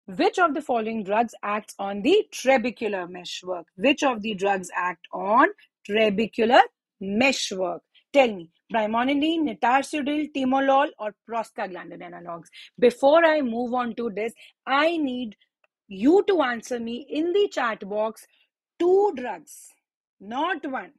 Which of the following drugs acts on the trabecular meshwork? Which of the drugs act on trabecular meshwork? Tell me, brimonidine, nitarsudil, timolol, or prostaglandin analogs. Before I move on to this, I need you to answer me in the chat box two drugs, not one.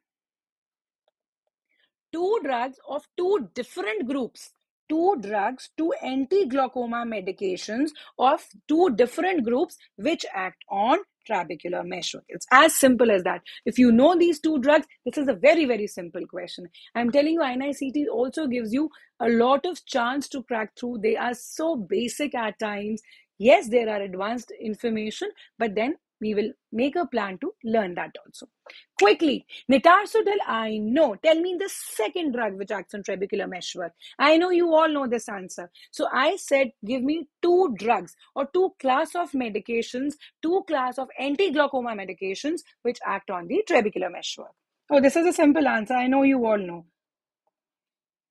Two drugs of two different groups, two drugs, two anti-glaucoma medications of two different groups which act on trabecular meshwork. It's as simple as that. If you know these two drugs, this is a very, very simple question. I'm telling you, INI-CET also gives you a lot of chance to crack through. They are so basic at times. Yes, there are advanced information, but then we will make a plan to learn that also. Quickly, nitarsudil, I know. Tell me the second drug which acts on trabecular meshwork. I know you all know this answer. So I said, give me two drugs or two class of medications, two class of anti-glaucoma medications which act on the trabecular meshwork. Oh, this is a simple answer. I know you all know.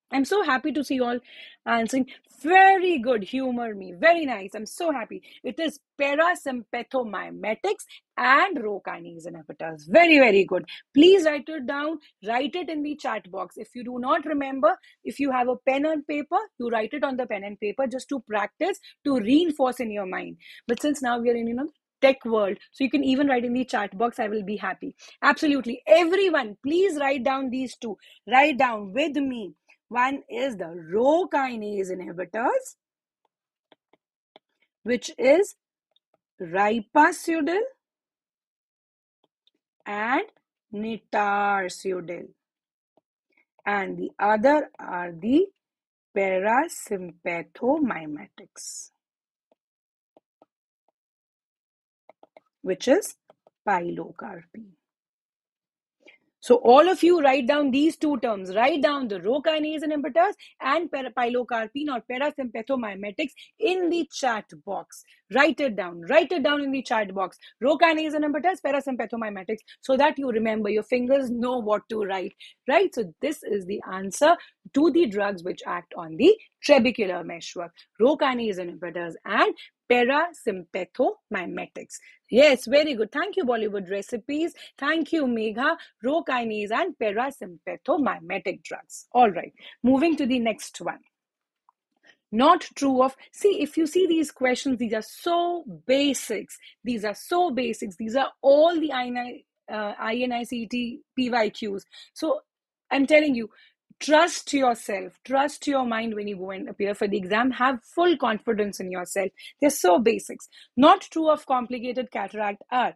I'm so happy to see you all answering. Very good. Humor me. Very nice. I'm so happy. It is parasympathomimetics and rho kinase inhibitors. Very, very good. Please write it down. Write it in the chat box. If you do not remember, if you have a pen and paper, you write it on the pen and paper just to practice, to reinforce in your mind. But since now we are in, tech world, so you can even write in the chat box, I will be happy. Absolutely. Everyone, please write down these two. Write down with me. One is the rho kinase inhibitors, which is ripasudil and nitarsudil. And the other are the parasympathomimetics, which is pilocarpine. So all of you write down these two terms. Write down the rho kinase inhibitors and pilocarpine or parasympathomimetics in the chat box. Write it down. Write it down in the chat box. Rho kinase inhibitors, parasympathomimetics, so that you remember. Your fingers know what to write. Right? So this is the answer to the drugs which act on the trabecular meshwork. Rho kinase inhibitors and parasympathomimetics. Yes, very good. Thank you, Bollywood Recipes. Thank you, Megha. Rho kinase and parasympathomimetic drugs. All right, moving to the next one. Not true of, see, if you see these questions, these are so basics. These are so basics. These are all the INI-CET PYQs. So I'm telling you, trust yourself, trust your mind when you go and appear for the exam. Have full confidence in yourself. They're so basics. Not true of complicated cataract are,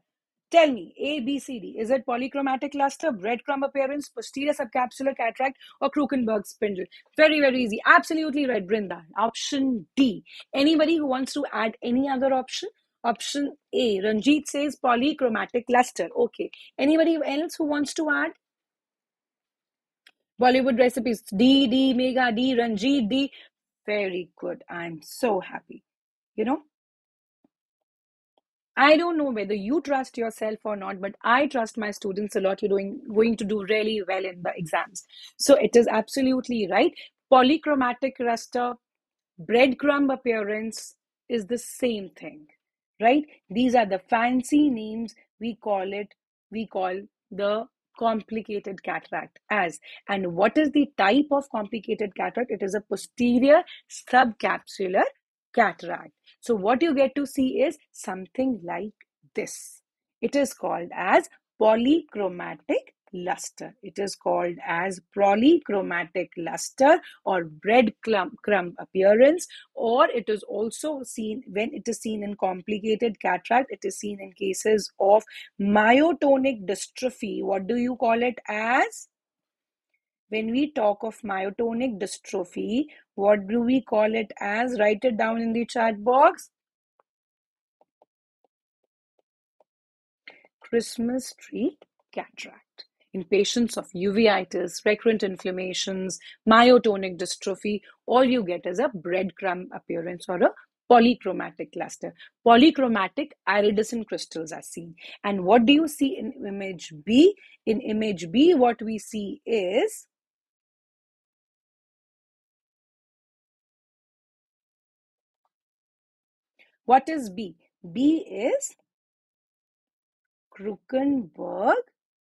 tell me, A, B, C, D. Is it polychromatic luster, breadcrumb appearance, posterior subcapsular cataract, or Krukenberg spindle? Very, very easy. Absolutely right, Brinda. Option D. Anybody who wants to add any other option? Option A. Ranjit says polychromatic luster. Okay. Anybody else who wants to add? Bollywood Recipes. D, Mega, D, Ranjit, D. Very good. I'm so happy. I don't know whether you trust yourself or not, but I trust my students a lot. You're going to do really well in the exams. So it is absolutely right. Polychromatic luster, breadcrumb appearance is the same thing, right? These are the fancy names we call the complicated cataract as. And what is the type of complicated cataract? It is a posterior subcapsular cataract. So what you get to see is something like this. It is called as polychromatic luster. It is called as polychromatic luster or breadcrumb appearance, or it is also seen when it is seen in complicated cataract. It is seen in cases of myotonic dystrophy. What do you call it as? When we talk of myotonic dystrophy, what do we call it as? Write it down in the chat box. Christmas tree cataract. In patients of uveitis, recurrent inflammations, myotonic dystrophy, all you get is a breadcrumb appearance or a polychromatic cluster. Polychromatic iridescent crystals are seen. And what do you see in image B? In image B, what we see is, what is B? B is Krukenberg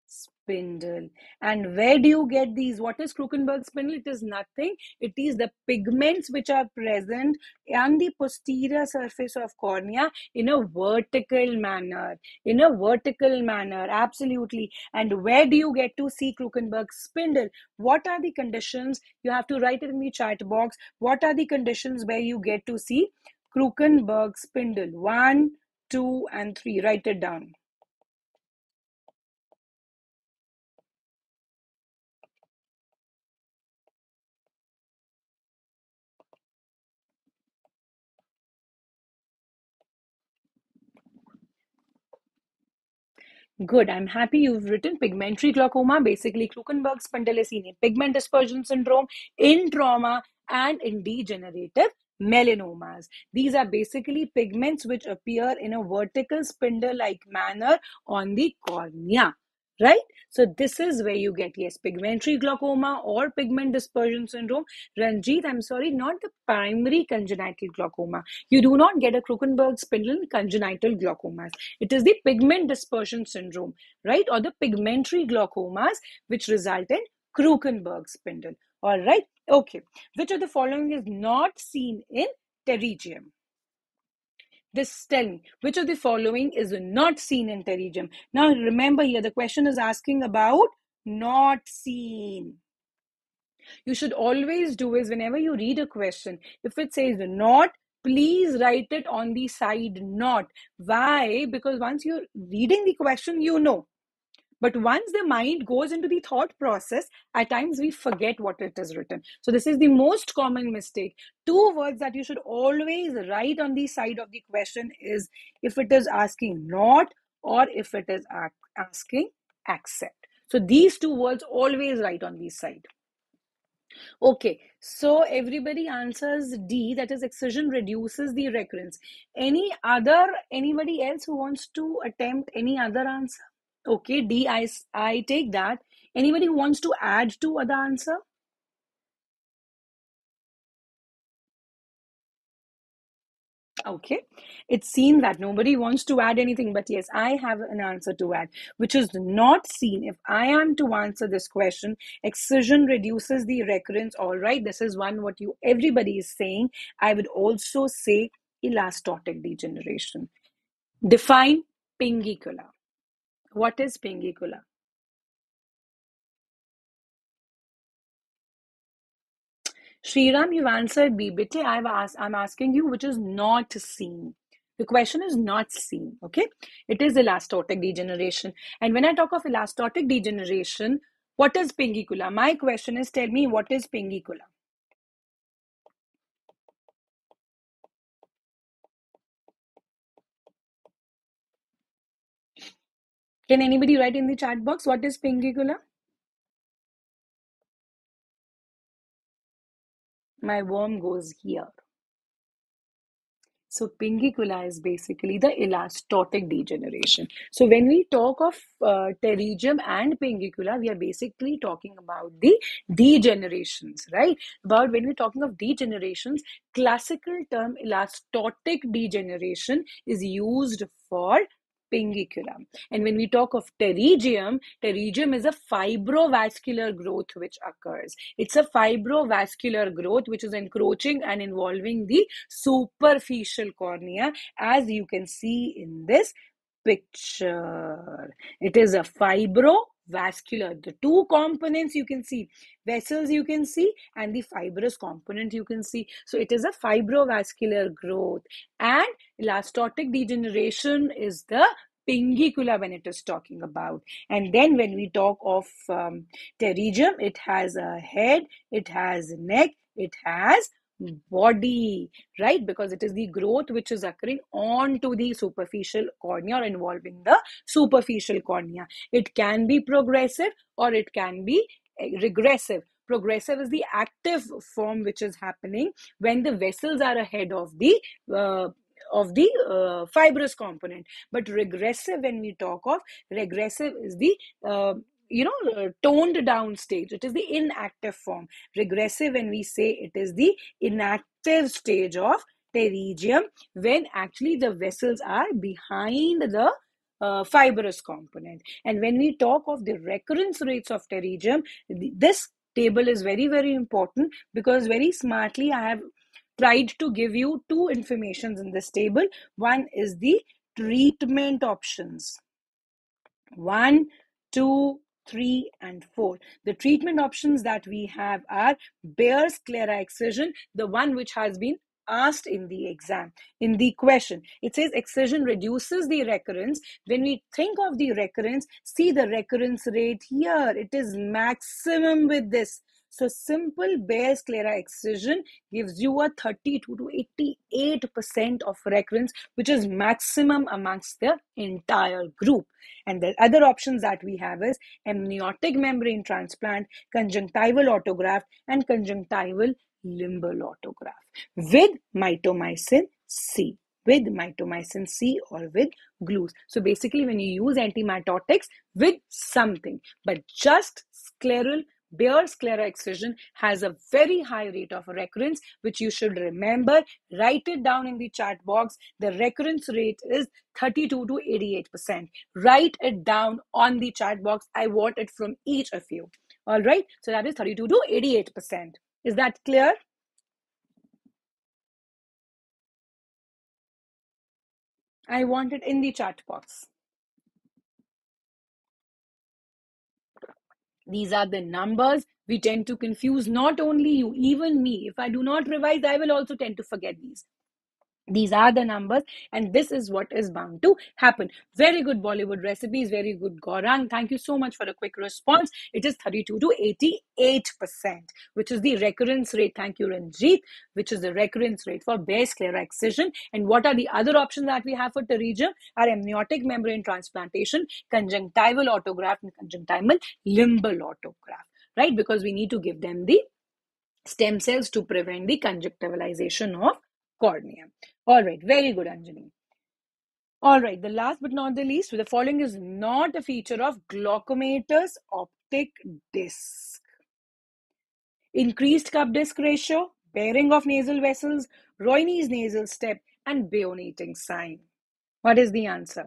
spindle. And where do you get these? What is Krukenberg spindle? It is nothing. It is the pigments which are present on the posterior surface of cornea in a vertical manner. In a vertical manner, absolutely. And where do you get to see Krukenberg spindle? What are the conditions? You have to write it in the chat box. What are the conditions where you get to see Krukenberg spindle? 1, 2, and 3. Write it down. Good. I'm happy you've written pigmentary glaucoma. Basically, Krukenberg spindle is seen in pigment dispersion syndrome, in trauma, and in degenerative melanomas. These are basically pigments which appear in a vertical spindle-like manner on the cornea. Right? So this is where you get, yes, pigmentary glaucoma or pigment dispersion syndrome. Ranjit, I'm sorry, not the primary congenital glaucoma. You do not get a Krukenberg spindle in congenital glaucomas. It is the pigment dispersion syndrome, right? Or the pigmentary glaucomas which result in Krukenberg spindle. All right. Okay. Which of the following is not seen in pterygium? This, tell me, which of the following is not seen in pterygium? Now remember here, the question is asking about not seen. You should always do is, whenever you read a question, if it says not, please write it on the side not. Why? Because once you're reading the question, you know. But once the mind goes into the thought process, at times we forget what it is written. So this is the most common mistake. Two words that you should always write on the side of the question is if it is asking not or if it is asking accept. So these two words always write on the side. Okay, so everybody answers D, that is excision reduces the recurrence. Anybody else who wants to attempt any other answer? Okay, D, I take that. Anybody who wants to add to other answer? Okay, it's seen that nobody wants to add anything, but yes, I have an answer to add, which is not seen. If I am to answer this question, excision reduces the recurrence. All right, this is one what you everybody is saying. I would also say elastotic degeneration. Define pingicula. What is pingicula? Shriram, you've answered B. Bitte, I'm asking you which is not seen. The question is not seen, okay? It is elastotic degeneration. And when I talk of elastotic degeneration, what is pingicula? My question is, tell me what is pingicula? Can anybody write in the chat box what is pingicula? My worm goes here. So pingicula is basically the elastotic degeneration. So when we talk of pterygium and pingicula, we are basically talking about the degenerations, right? About when we're talking of degenerations, classical term elastotic degeneration is used for pingicula. And when we talk of pterygium, pterygium is a fibrovascular growth which occurs. It's a fibrovascular growth which is encroaching and involving the superficial cornea, as you can see in this picture. It is a fibrovascular. The two components you can see, vessels you can see, and the fibrous component you can see. So it is a fibrovascular growth. And elastotic degeneration is the pingicula when it is talking about. And then when we talk of pterygium, it has a head, it has a neck, it has body, right? Because it is the growth which is occurring onto the superficial cornea or involving the superficial cornea. It can be progressive or it can be regressive. Progressive is the active form which is happening when the vessels are ahead uh, of the fibrous component. But regressive, when we talk of regressive, is the uh, toned down stage. It is the inactive form. Regressive, when we say, it is the inactive stage of pterygium, when actually the vessels are behind the fibrous component. And when we talk of the recurrence rates of pterygium, this table is very, very important, because very smartly I have tried to give you two informations in this table. One is the treatment options. 1, 2, 3, and 4. The treatment options that we have are bare sclera excision, the one which has been asked in the exam, in the question. It says excision reduces the recurrence. When we think of the recurrence, see the recurrence rate here. It is maximum with this. So simple bare sclera excision gives you a 32 to 88% of recurrence, which is maximum amongst the entire group. And the other options that we have is amniotic membrane transplant, conjunctival autograft, and conjunctival limbal autograft with mitomycin C. With mitomycin C or with glues. So basically, when you use antimitotics with something, but just scleral bare sclera excision has a very high rate of recurrence, which you should remember. Write it down in the chat box. The recurrence rate is 32 to 88%. Write it down on the chat box. I want it from each of you. All right. So that is 32 to 88%. Is that clear? I want it in the chat box. These are the numbers. We tend to confuse not only you, even me. If I do not revise, I will also tend to forget these. These are the numbers, and this is what is bound to happen. Very good Bollywood recipes, very good Gaurang. Thank you so much for a quick response. It is 32 to 88%, which is the recurrence rate. Thank you, Ranjit, which is the recurrence rate for bare sclera excision. And what are the other options that we have for pterygium? Are amniotic membrane transplantation, conjunctival autograft, and conjunctival limbal autograft, right? Because we need to give them the stem cells to prevent the conjunctivalization of cornea. All right, very good, Anjali. All right, the last but not the least, the following is not a feature of glaucomatous optic disc. Increased cup disc ratio, bearing of nasal vessels, Royne's nasal step, and bayoneting sign. What is the answer?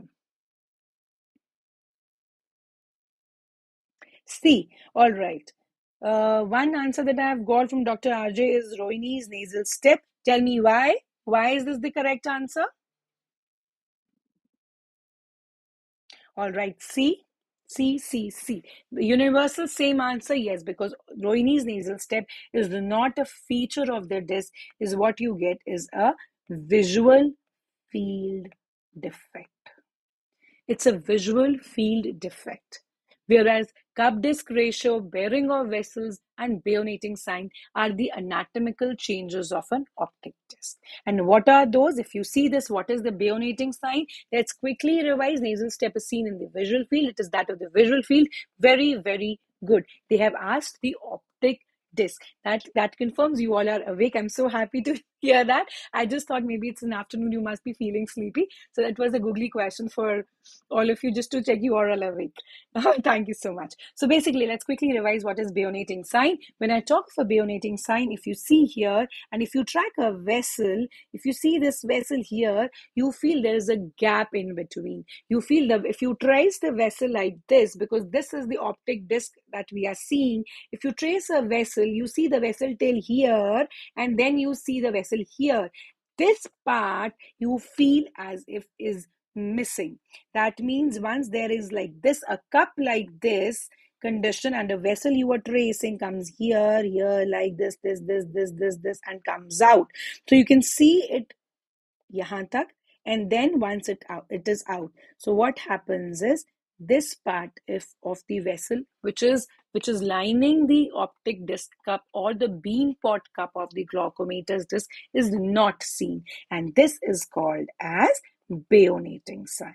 C. All right. One answer that I have got from Dr. RJ is Royne's nasal step. Tell me why. Why is this the correct answer? All right, C, C, C, C. The universal same answer, yes, because Rohini's nasal step is not a feature of the disc, is what you get is a visual field defect. It's a visual field defect. Whereas cup disc ratio, bearing of vessels, and bayoneting sign are the anatomical changes of an optic disc. And what are those? If you see this, what is the bayoneting sign? Let's quickly revise. Nasal step is seen in the visual field. It is that of the visual field. Very, very good. They have asked the optic disc. That confirms you all are awake. I'm so happy to hear that. I just thought maybe it's an afternoon, you must be feeling sleepy. So that was a googly question for all of you, just to check you are all awake. Thank you so much. So basically, let's quickly revise what is bayoneting sign. When I talk for bayoneting sign, if you see here, and if you track a vessel, if you see this vessel here, you feel there is a gap in between. You feel that if you trace the vessel like this, because this is the optic disc that we are seeing, if you trace a vessel, you see the vessel tail here, and then you see the vessel here. This part you feel as if is missing. That means once there is like this, a cup like this condition, and a vessel you are tracing comes here, here, like this, and comes out. So you can see it yahan tak, and then once it is out. So what happens is this part of the vessel, which is which is lining the optic disc cup or the beam pot cup of the glaucometer's disc, is not seen, and this is called as bayoneting sign.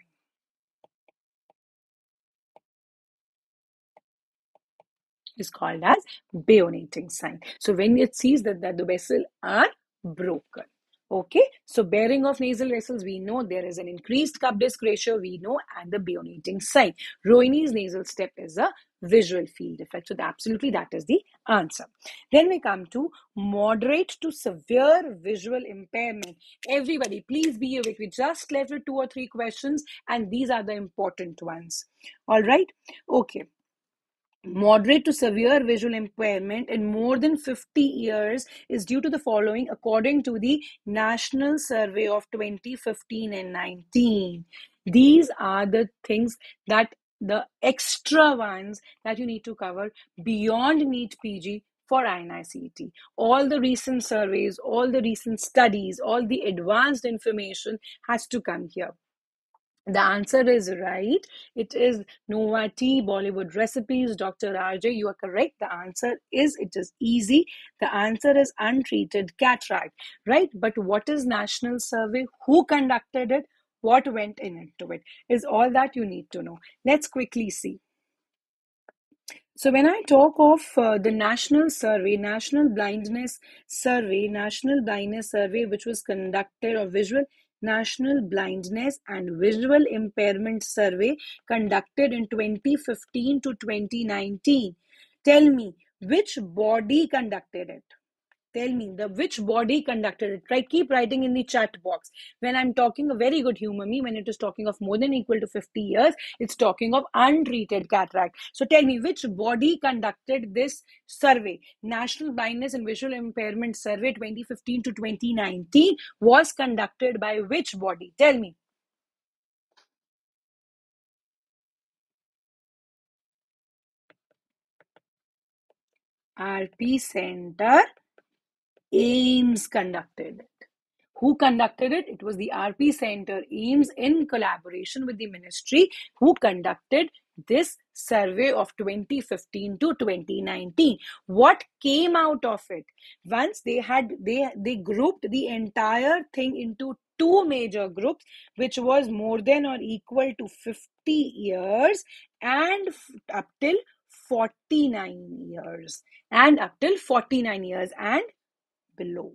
Is called as bayoneting sign. So when it sees that the vessel are broken. Okay, so bearing of nasal vessels, we know there is an increased cup disc ratio, we know, and the bayoneting sign. Roini's nasal step is a visual field effect. So absolutely that is the answer. Then we come to moderate to severe visual impairment. Everybody, please be awake. We just left with 2 or 3 questions, and these are the important ones. All right, okay. Moderate to severe visual impairment in more than 50 years is due to the following according to the National Survey of 2015 and 19. These are the things that the extra ones that you need to cover beyond NEET PG for INI-CET. All the recent surveys, all the recent studies, all the advanced information has to come here. The answer is right. It is Nova Tea, Bollywood Recipes, Dr. RJ. You are correct. The answer is, it is easy. The answer is untreated cataract, right? But what is national survey? Who conducted it? What went into it? Is all that you need to know. Let's quickly see. So when I talk of the national survey, national blindness survey, which was conducted, or visual national blindness and visual impairment survey conducted in 2015 to 2019. Tell me, which body conducted it? Tell me the which body conducted it. Try keep writing in the chat box. When I'm talking a very good humor me, when it is talking of more than equal to 50 years, it's talking of untreated cataract. So tell me which body conducted this survey. National Blindness and Visual Impairment Survey 2015 to 2019 was conducted by which body? Tell me. RP Center AIMS conducted it. Who conducted it? It was the RP Center AIMS in collaboration with the ministry who conducted this survey of 2015 to 2019. What came out of it? Once they grouped the entire thing into 2 major groups, which was more than or equal to 50 years and up till 49 years and up till 49 years and below,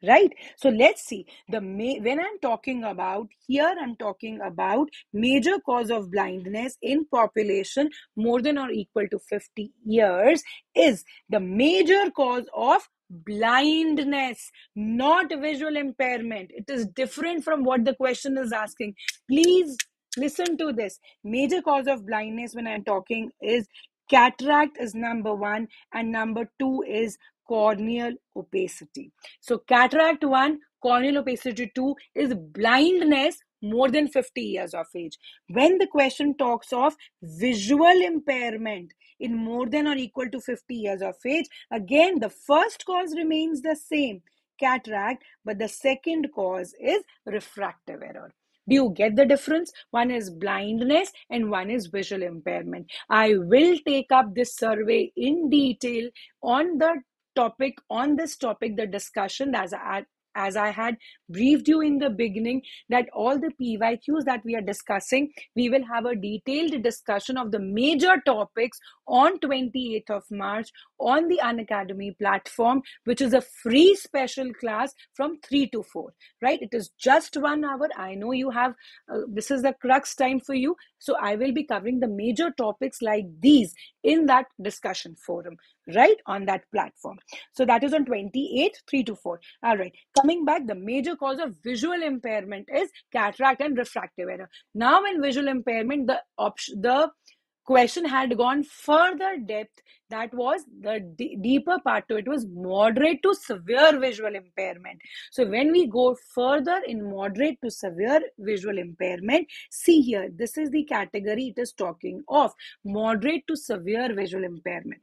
right? So let's see when I'm talking about here, I'm talking about major cause of blindness in population more than or equal to 50 years is the major cause of blindness, not visual impairment. It is different from what the question is asking. Please listen to this. Major cause of blindness when I'm talking is cataract is number 1, and number 2 is corneal opacity. So cataract 1, corneal opacity 2 is blindness more than 50 years of age. When the question talks of visual impairment in more than or equal to 50 years of age, again the first cause remains the same, cataract, but the second cause is refractive error. Do you get the difference? One is blindness and one is visual impairment. I will take up this survey in detail on this topic, the discussion, as I had briefed you in the beginning, that all the PYQs that we are discussing, we will have a detailed discussion of the major topics on 28th of March on the Unacademy platform, which is a free special class from 3 to 4, right? It is just 1 hour. I know you have, this is the crux time for you. So I will be covering the major topics like these in that discussion forum, right, on that platform. So that is on 28th, 3 to 4. All right, coming back, the major cause of visual impairment is cataract and refractive error. Now in visual impairment, the question had gone further depth. That was the deeper part to it, was moderate to severe visual impairment. So when we go further in moderate to severe visual impairment, see here, this is the category it is talking of, moderate to severe visual impairment.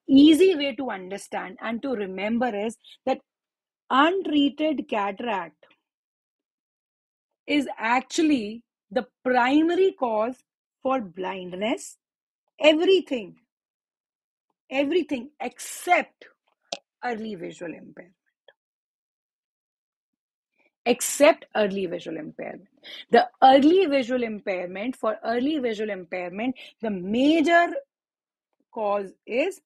Easy way to understand and to remember is that untreated cataract is actually the primary cause for blindness Everything, everything except early visual impairment. Except early visual impairment. The early visual impairment, for early visual impairment, the major cause is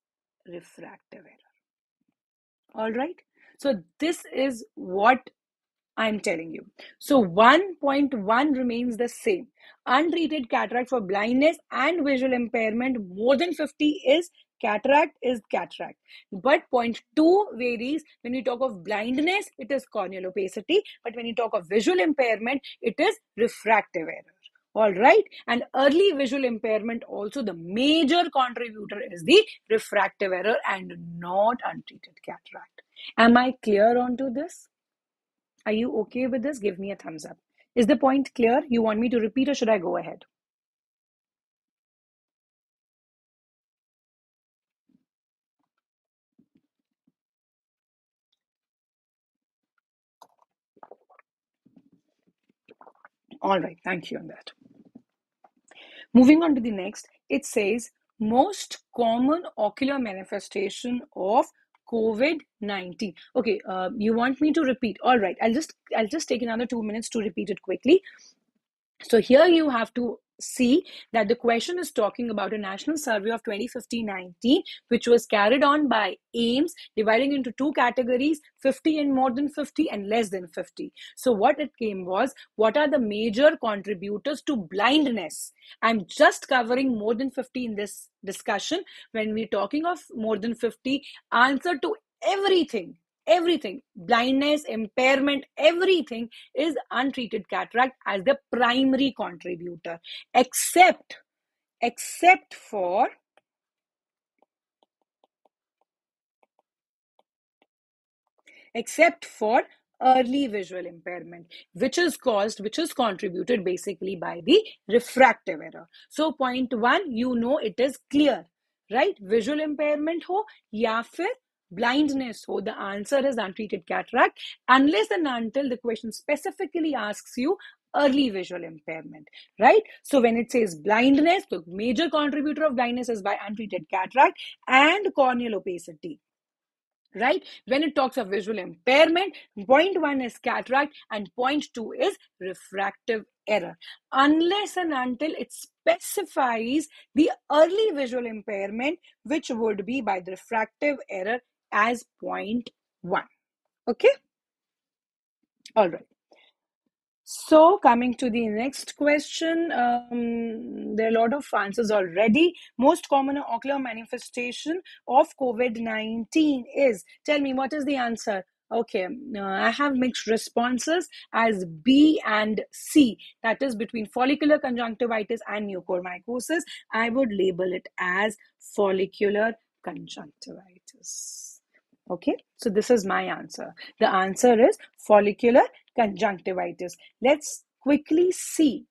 refractive error. All right. So this is what I'm telling you. So 1.1 remains the same. Untreated cataract for blindness and visual impairment more than 50 is cataract. But point 2 varies. When we talk of blindness, it is corneal opacity. But when you talk of visual impairment, it is refractive error. All right. And early visual impairment, also the major contributor is the refractive error and not untreated cataract. Am I clear onto this? Are you okay with this? Give me a thumbs up. Is the point clear? You want me to repeat or should I go ahead? All right, thank you on that. Moving on to the next, it says most common ocular manifestation of COVID-19. Okay, you want me to repeat? All right, I'll just take another 2 minutes to repeat it quickly. So here you have to see that the question is talking about a national survey of 2015-19, which was carried on by AIMS, dividing into two categories, 50 and more than 50 and less than 50. So what it came was, what are the major contributors to blindness? I'm just covering more than 50 in this discussion. When we're talking of more than 50, answer to everything, blindness, impairment, everything is untreated cataract as the primary contributor, except for early visual impairment, which is contributed basically by the refractive error. So point 1, it is clear, right? Visual impairment ho ya fir blindness ho, the answer is untreated cataract, unless and until the question specifically asks you early visual impairment, right? So when it says blindness, the major contributor of blindness is by untreated cataract and corneal opacity, right? When it talks of visual impairment, point 1 is cataract and point 2 is refractive error, unless and until it specifies the early visual impairment, which would be by the refractive error as point 1. Okay, all right. So coming to the next question, there are a lot of answers already. Most common ocular manifestation of COVID-19 is, tell me, what is the answer? Okay, I have mixed responses as B and C. That is between follicular conjunctivitis and mucormycosis. I would label it as follicular conjunctivitis. Okay, so this is my answer. The answer is follicular conjunctivitis. Let's quickly see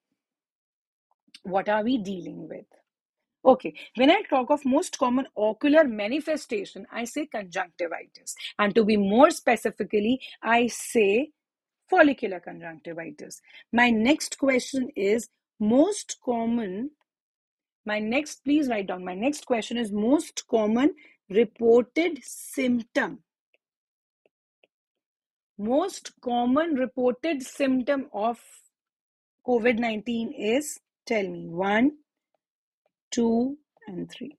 what are we dealing with. Okay, when I talk of most common ocular manifestation, I say conjunctivitis. And to be more specifically, I say follicular conjunctivitis. My next question is most common, please write down. My next question is most common reported symptom. Most common reported symptom of COVID-19 is, tell me, 1, 2, and 3.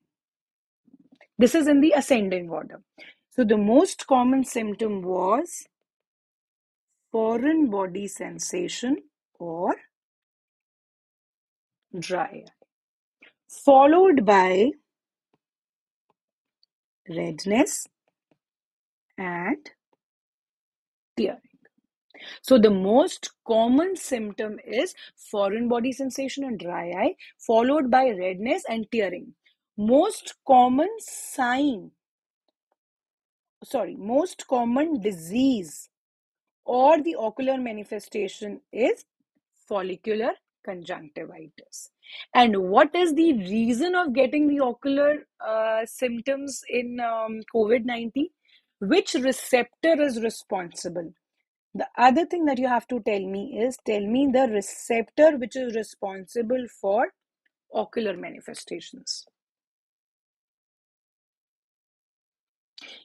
This is in the ascending order. So the most common symptom was foreign body sensation or dry eye, followed by redness and tearing. So the most common symptom is foreign body sensation and dry eye, followed by redness and tearing. Most common disease or the ocular manifestation is follicular conjunctivitis. And what is the reason of getting the ocular symptoms in COVID-19? Which receptor is responsible? The other thing that you have to tell me is, tell me the receptor which is responsible for ocular manifestations.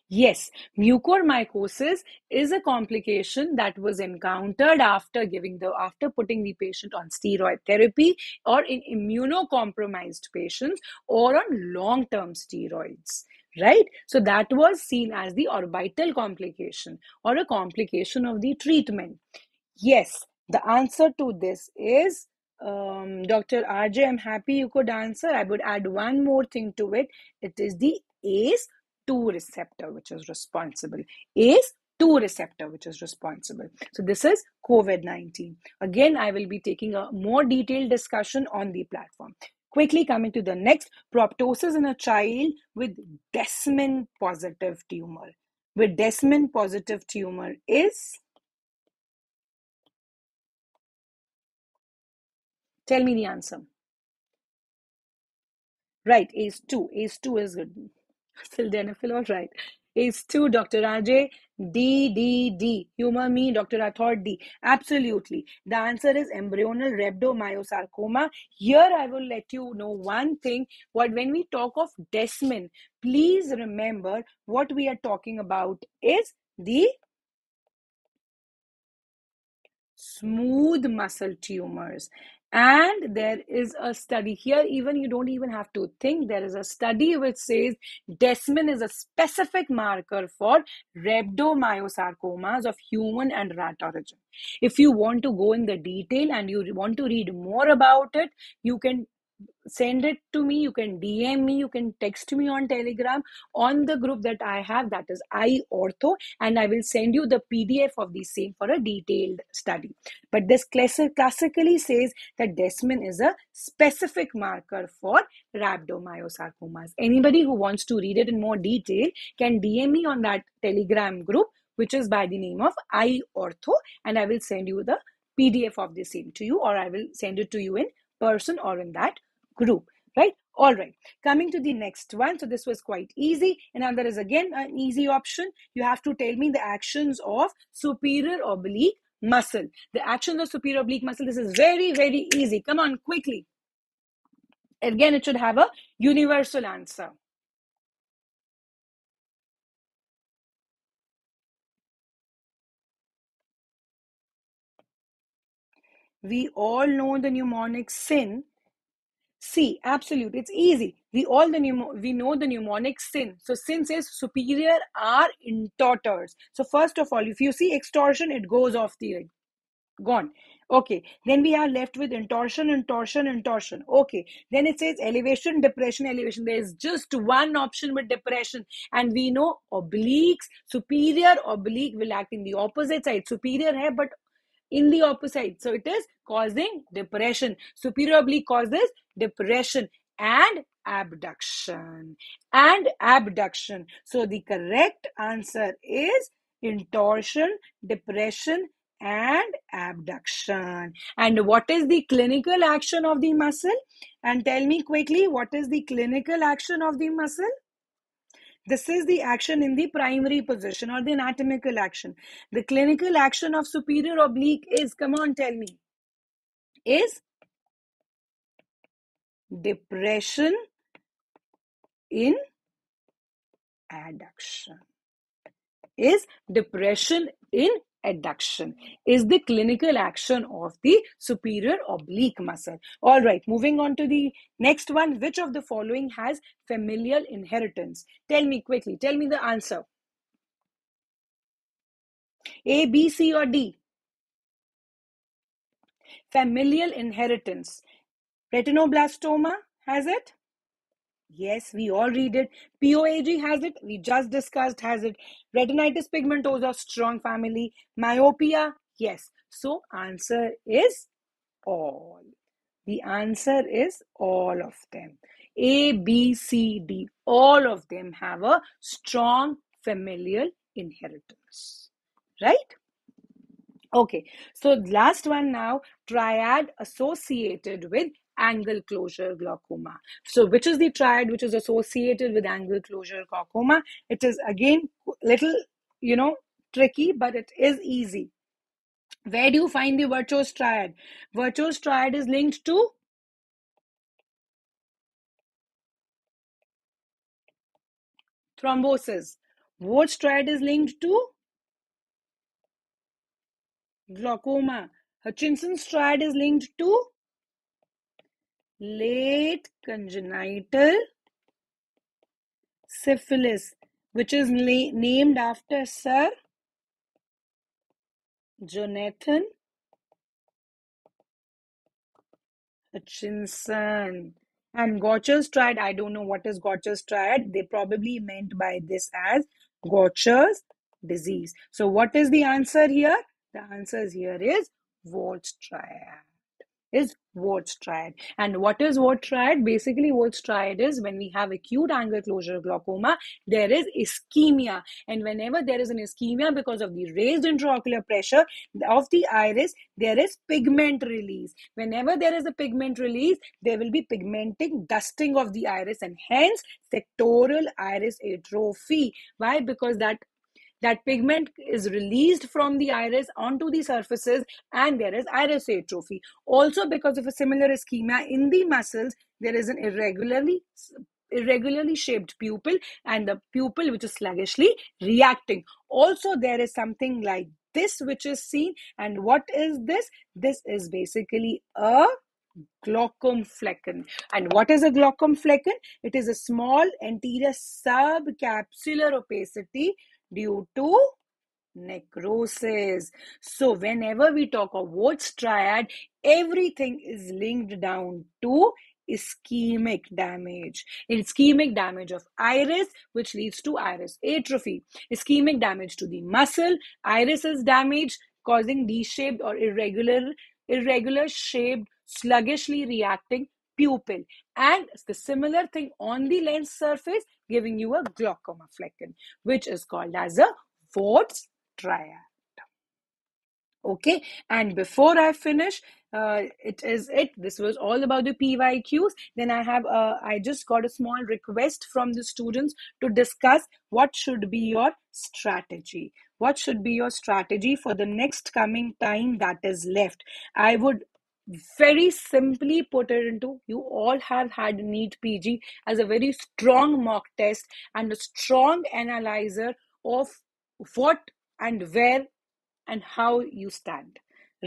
Yes, mucormycosis is a complication that was encountered after putting the patient on steroid therapy or in immunocompromised patients or on long-term steroids. Right? So that was seen as the orbital complication or a complication of the treatment. Yes, the answer to this is Dr. RJ. I'm happy you could answer. I would add one more thing to it. It is the ACE2 receptor which is responsible. ACE2 receptor which is responsible. So this is COVID-19. Again, I will be taking a more detailed discussion on the platform. Quickly coming to the next, proptosis in a child with Desmin positive tumor. With Desmin positive tumor is, tell me the answer. Right, ACE2. ACE2 is good. Sildenafil, all right. ACE2, Dr. Ajay. D. Humor me, Dr. Athor, D. Absolutely. The answer is embryonal rhabdomyosarcoma. Here, I will let you know one thing. When we talk of Desmin, please remember what we are talking about is the smooth muscle tumors. And there is a study here, even you don't even have to think, there is a study which says Desmin is a specific marker for rhabdomyosarcomas of human and rat origin. If you want to go in the detail and you want to read more about it, you can send it to me, you can DM me, you can text me on Telegram on the group that I have, that is iOrtho, and I will send you the PDF of the same for a detailed study. But this classically says that Desmin is a specific marker for rhabdomyosarcomas. Anybody who wants to read it in more detail can DM me on that Telegram group, which is by the name of iOrtho, and I will send you the PDF of the same to you, or I will send it to you in person or in that group, right? All right, coming to the next one. So this was quite easy. And there is again an easy option. You have to tell me the actions of superior oblique muscle. The actions of superior oblique muscle. This is very, very easy. Come on, quickly. Again, it should have a universal answer. We all know the mnemonic SIN. C, absolute. It's easy. We know the mnemonic SIN. So SIN says superior are intorters. So first of all, if you see extortion, it goes off the gone. Okay, then we are left with intorsion. Okay, then it says elevation, depression, elevation. There is just one option with depression, and we know obliques, superior oblique will act in the opposite side. Superior hai, but in the opposite. So it is causing depression. Superior oblique causes depression and abduction. So the correct answer is intorsion, depression, and abduction. And what is the clinical action of the muscle? And tell me quickly, what is the clinical action of the muscle? This is the action in the primary position or the anatomical action. The clinical action of superior oblique is, come on, tell me, is depression in adduction. Is depression in adduction is the clinical action of the superior oblique muscle. All right, moving on to the next one. Which of the following has familial inheritance? Tell me quickly. Tell me the answer. A, B, C, or D? Familial inheritance. Retinoblastoma has it? Yes, we all read it. POAG has it. We just discussed has it. Retinitis pigmentosa, strong family. Myopia, yes. So answer is all. The answer is all of them. A, B, C, D. All of them have a strong familial inheritance. Right? Okay, so last one now, triad associated with angle closure glaucoma. So which is the triad which is associated with angle closure glaucoma? It is again little, tricky, but it is easy. Where do you find the virtuous triad? Virtuous triad is linked to thrombosis. What triad is linked to? Glaucoma. Hutchinson's triad is linked to late congenital syphilis, which is named after Sir Jonathan Hutchinson. And Gaucher's triad, I don't know what is Gaucher's triad. They probably meant by this as Gaucher's disease. So what is the answer here? The answer here is Ward's triad. Is Ward's triad. And what is Ward's triad? Basically, Ward's triad is when we have acute angle closure glaucoma, there is ischemia. And whenever there is an ischemia because of the raised intraocular pressure of the iris, there is pigment release. Whenever there is a pigment release, there will be pigmenting dusting of the iris and hence sectoral iris atrophy. Why? Because that pigment is released from the iris onto the surfaces and there is iris atrophy. Also, because of a similar ischemia in the muscles, there is an irregularly shaped pupil and the pupil which is sluggishly reacting. Also, there is something like this which is seen. And what is this? This is basically a glaucom flecken. And what is a glaucom flecken? It is a small anterior subcapsular opacity due to necrosis. So whenever we talk of Ward's triad, everything is linked down to ischemic damage. Ischemic damage of iris, which leads to iris atrophy. Ischemic damage to the muscle, iris is damaged, causing D-shaped or irregular shaped, sluggishly reacting pupil. And the similar thing on the lens surface, giving you a glaucoma flecken, which is called as a Ward's triad. Okay, and before I finish, this was all about the PYQs. Then I just got a small request from the students to discuss what should be your strategy. What should be your strategy for the next coming time that is left? I would very simply put it into, you all have had NEET PG as a very strong mock test and a strong analyzer of what and where and how you stand,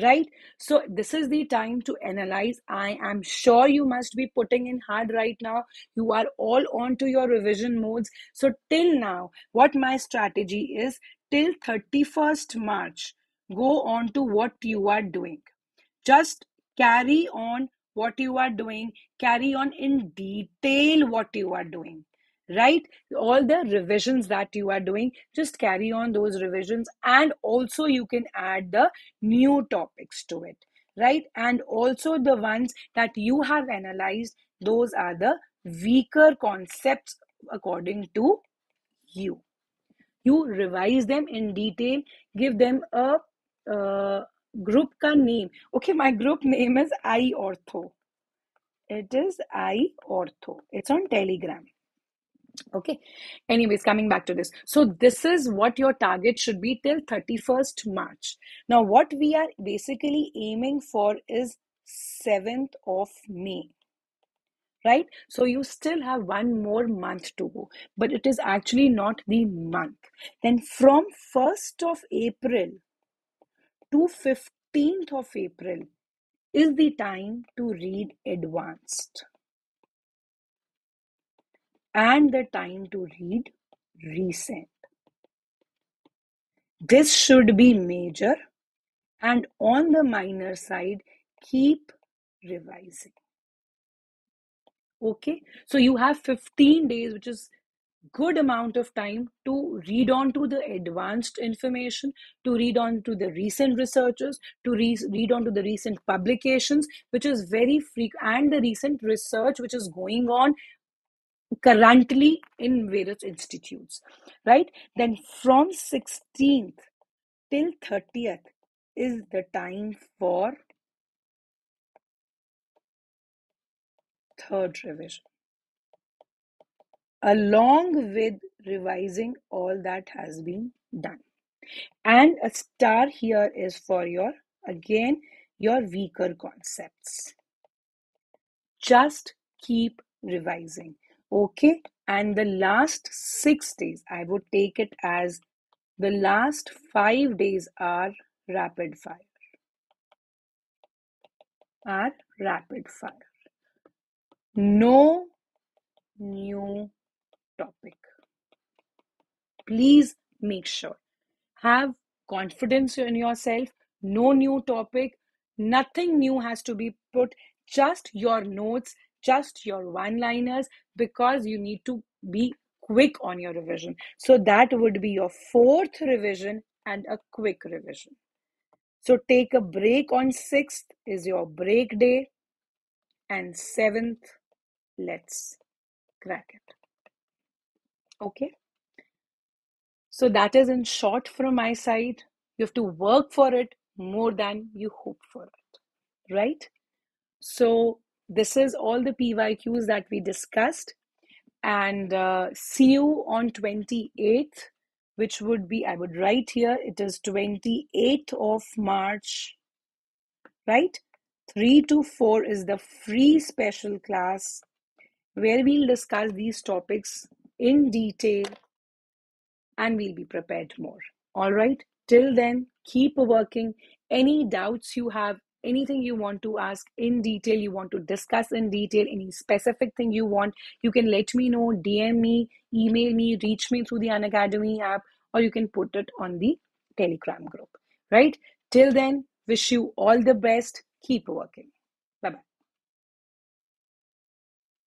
right? So this is the time to analyze. I am sure you must be putting in hard right now. You are all on to your revision modes. So till now, what my strategy is, till 31st March, go on to what you are doing. Just carry on what you are doing, carry on in detail what you are doing, right? All the revisions that you are doing, just carry on those revisions, and also you can add the new topics to it, right? And also the ones that you have analyzed, those are the weaker concepts according to you. You revise them in detail, give them a group ka name. Okay, my group name is I Ortho. It is I Ortho. It's on Telegram. Okay. Anyways, coming back to this. So this is what your target should be till 31st March. Now, what we are basically aiming for is 7th of May. Right? So you still have one more month to go, but it is actually not the month. Then from 1st of April to 15th of April is the time to read advanced and the time to read recent. This should be major, and on the minor side, keep revising. Okay, so you have 15 days, which is good amount of time to read on to the advanced information, to read on to the recent researchers, to read on to the recent publications, which is very frequent, and the recent research which is going on currently in various institutes, right? Then from 16th till 30th is the time for third revision, along with revising all that has been done. And a star here is for your weaker concepts. Just keep revising. Okay, and the last 6 days, I would take it as the last 5 days are rapid fire. Are rapid fire. No new topic. Please make sure. Have confidence in yourself. No new topic. Nothing new has to be put. Just your notes, just your one-liners, because you need to be quick on your revision. So that would be your fourth revision and a quick revision. So take a break on 6th is your break day, and 7th, let's crack it. Okay. So that is in short from my side. You have to work for it more than you hope for it, right? So this is all the PYQs that we discussed, and see you on 28th, which would be, I would write here, it is 28th of March, right? 3 to 4 is the free special class where we'll discuss these topics in detail and we'll be prepared more. All right. Till then, keep working. Any doubts you have, anything you want to ask in detail, you want to discuss in detail, any specific thing you want, you can let me know, DM me, email me, reach me through the Unacademy app, or you can put it on the Telegram group. Right. Till then, wish you all the best. Keep working.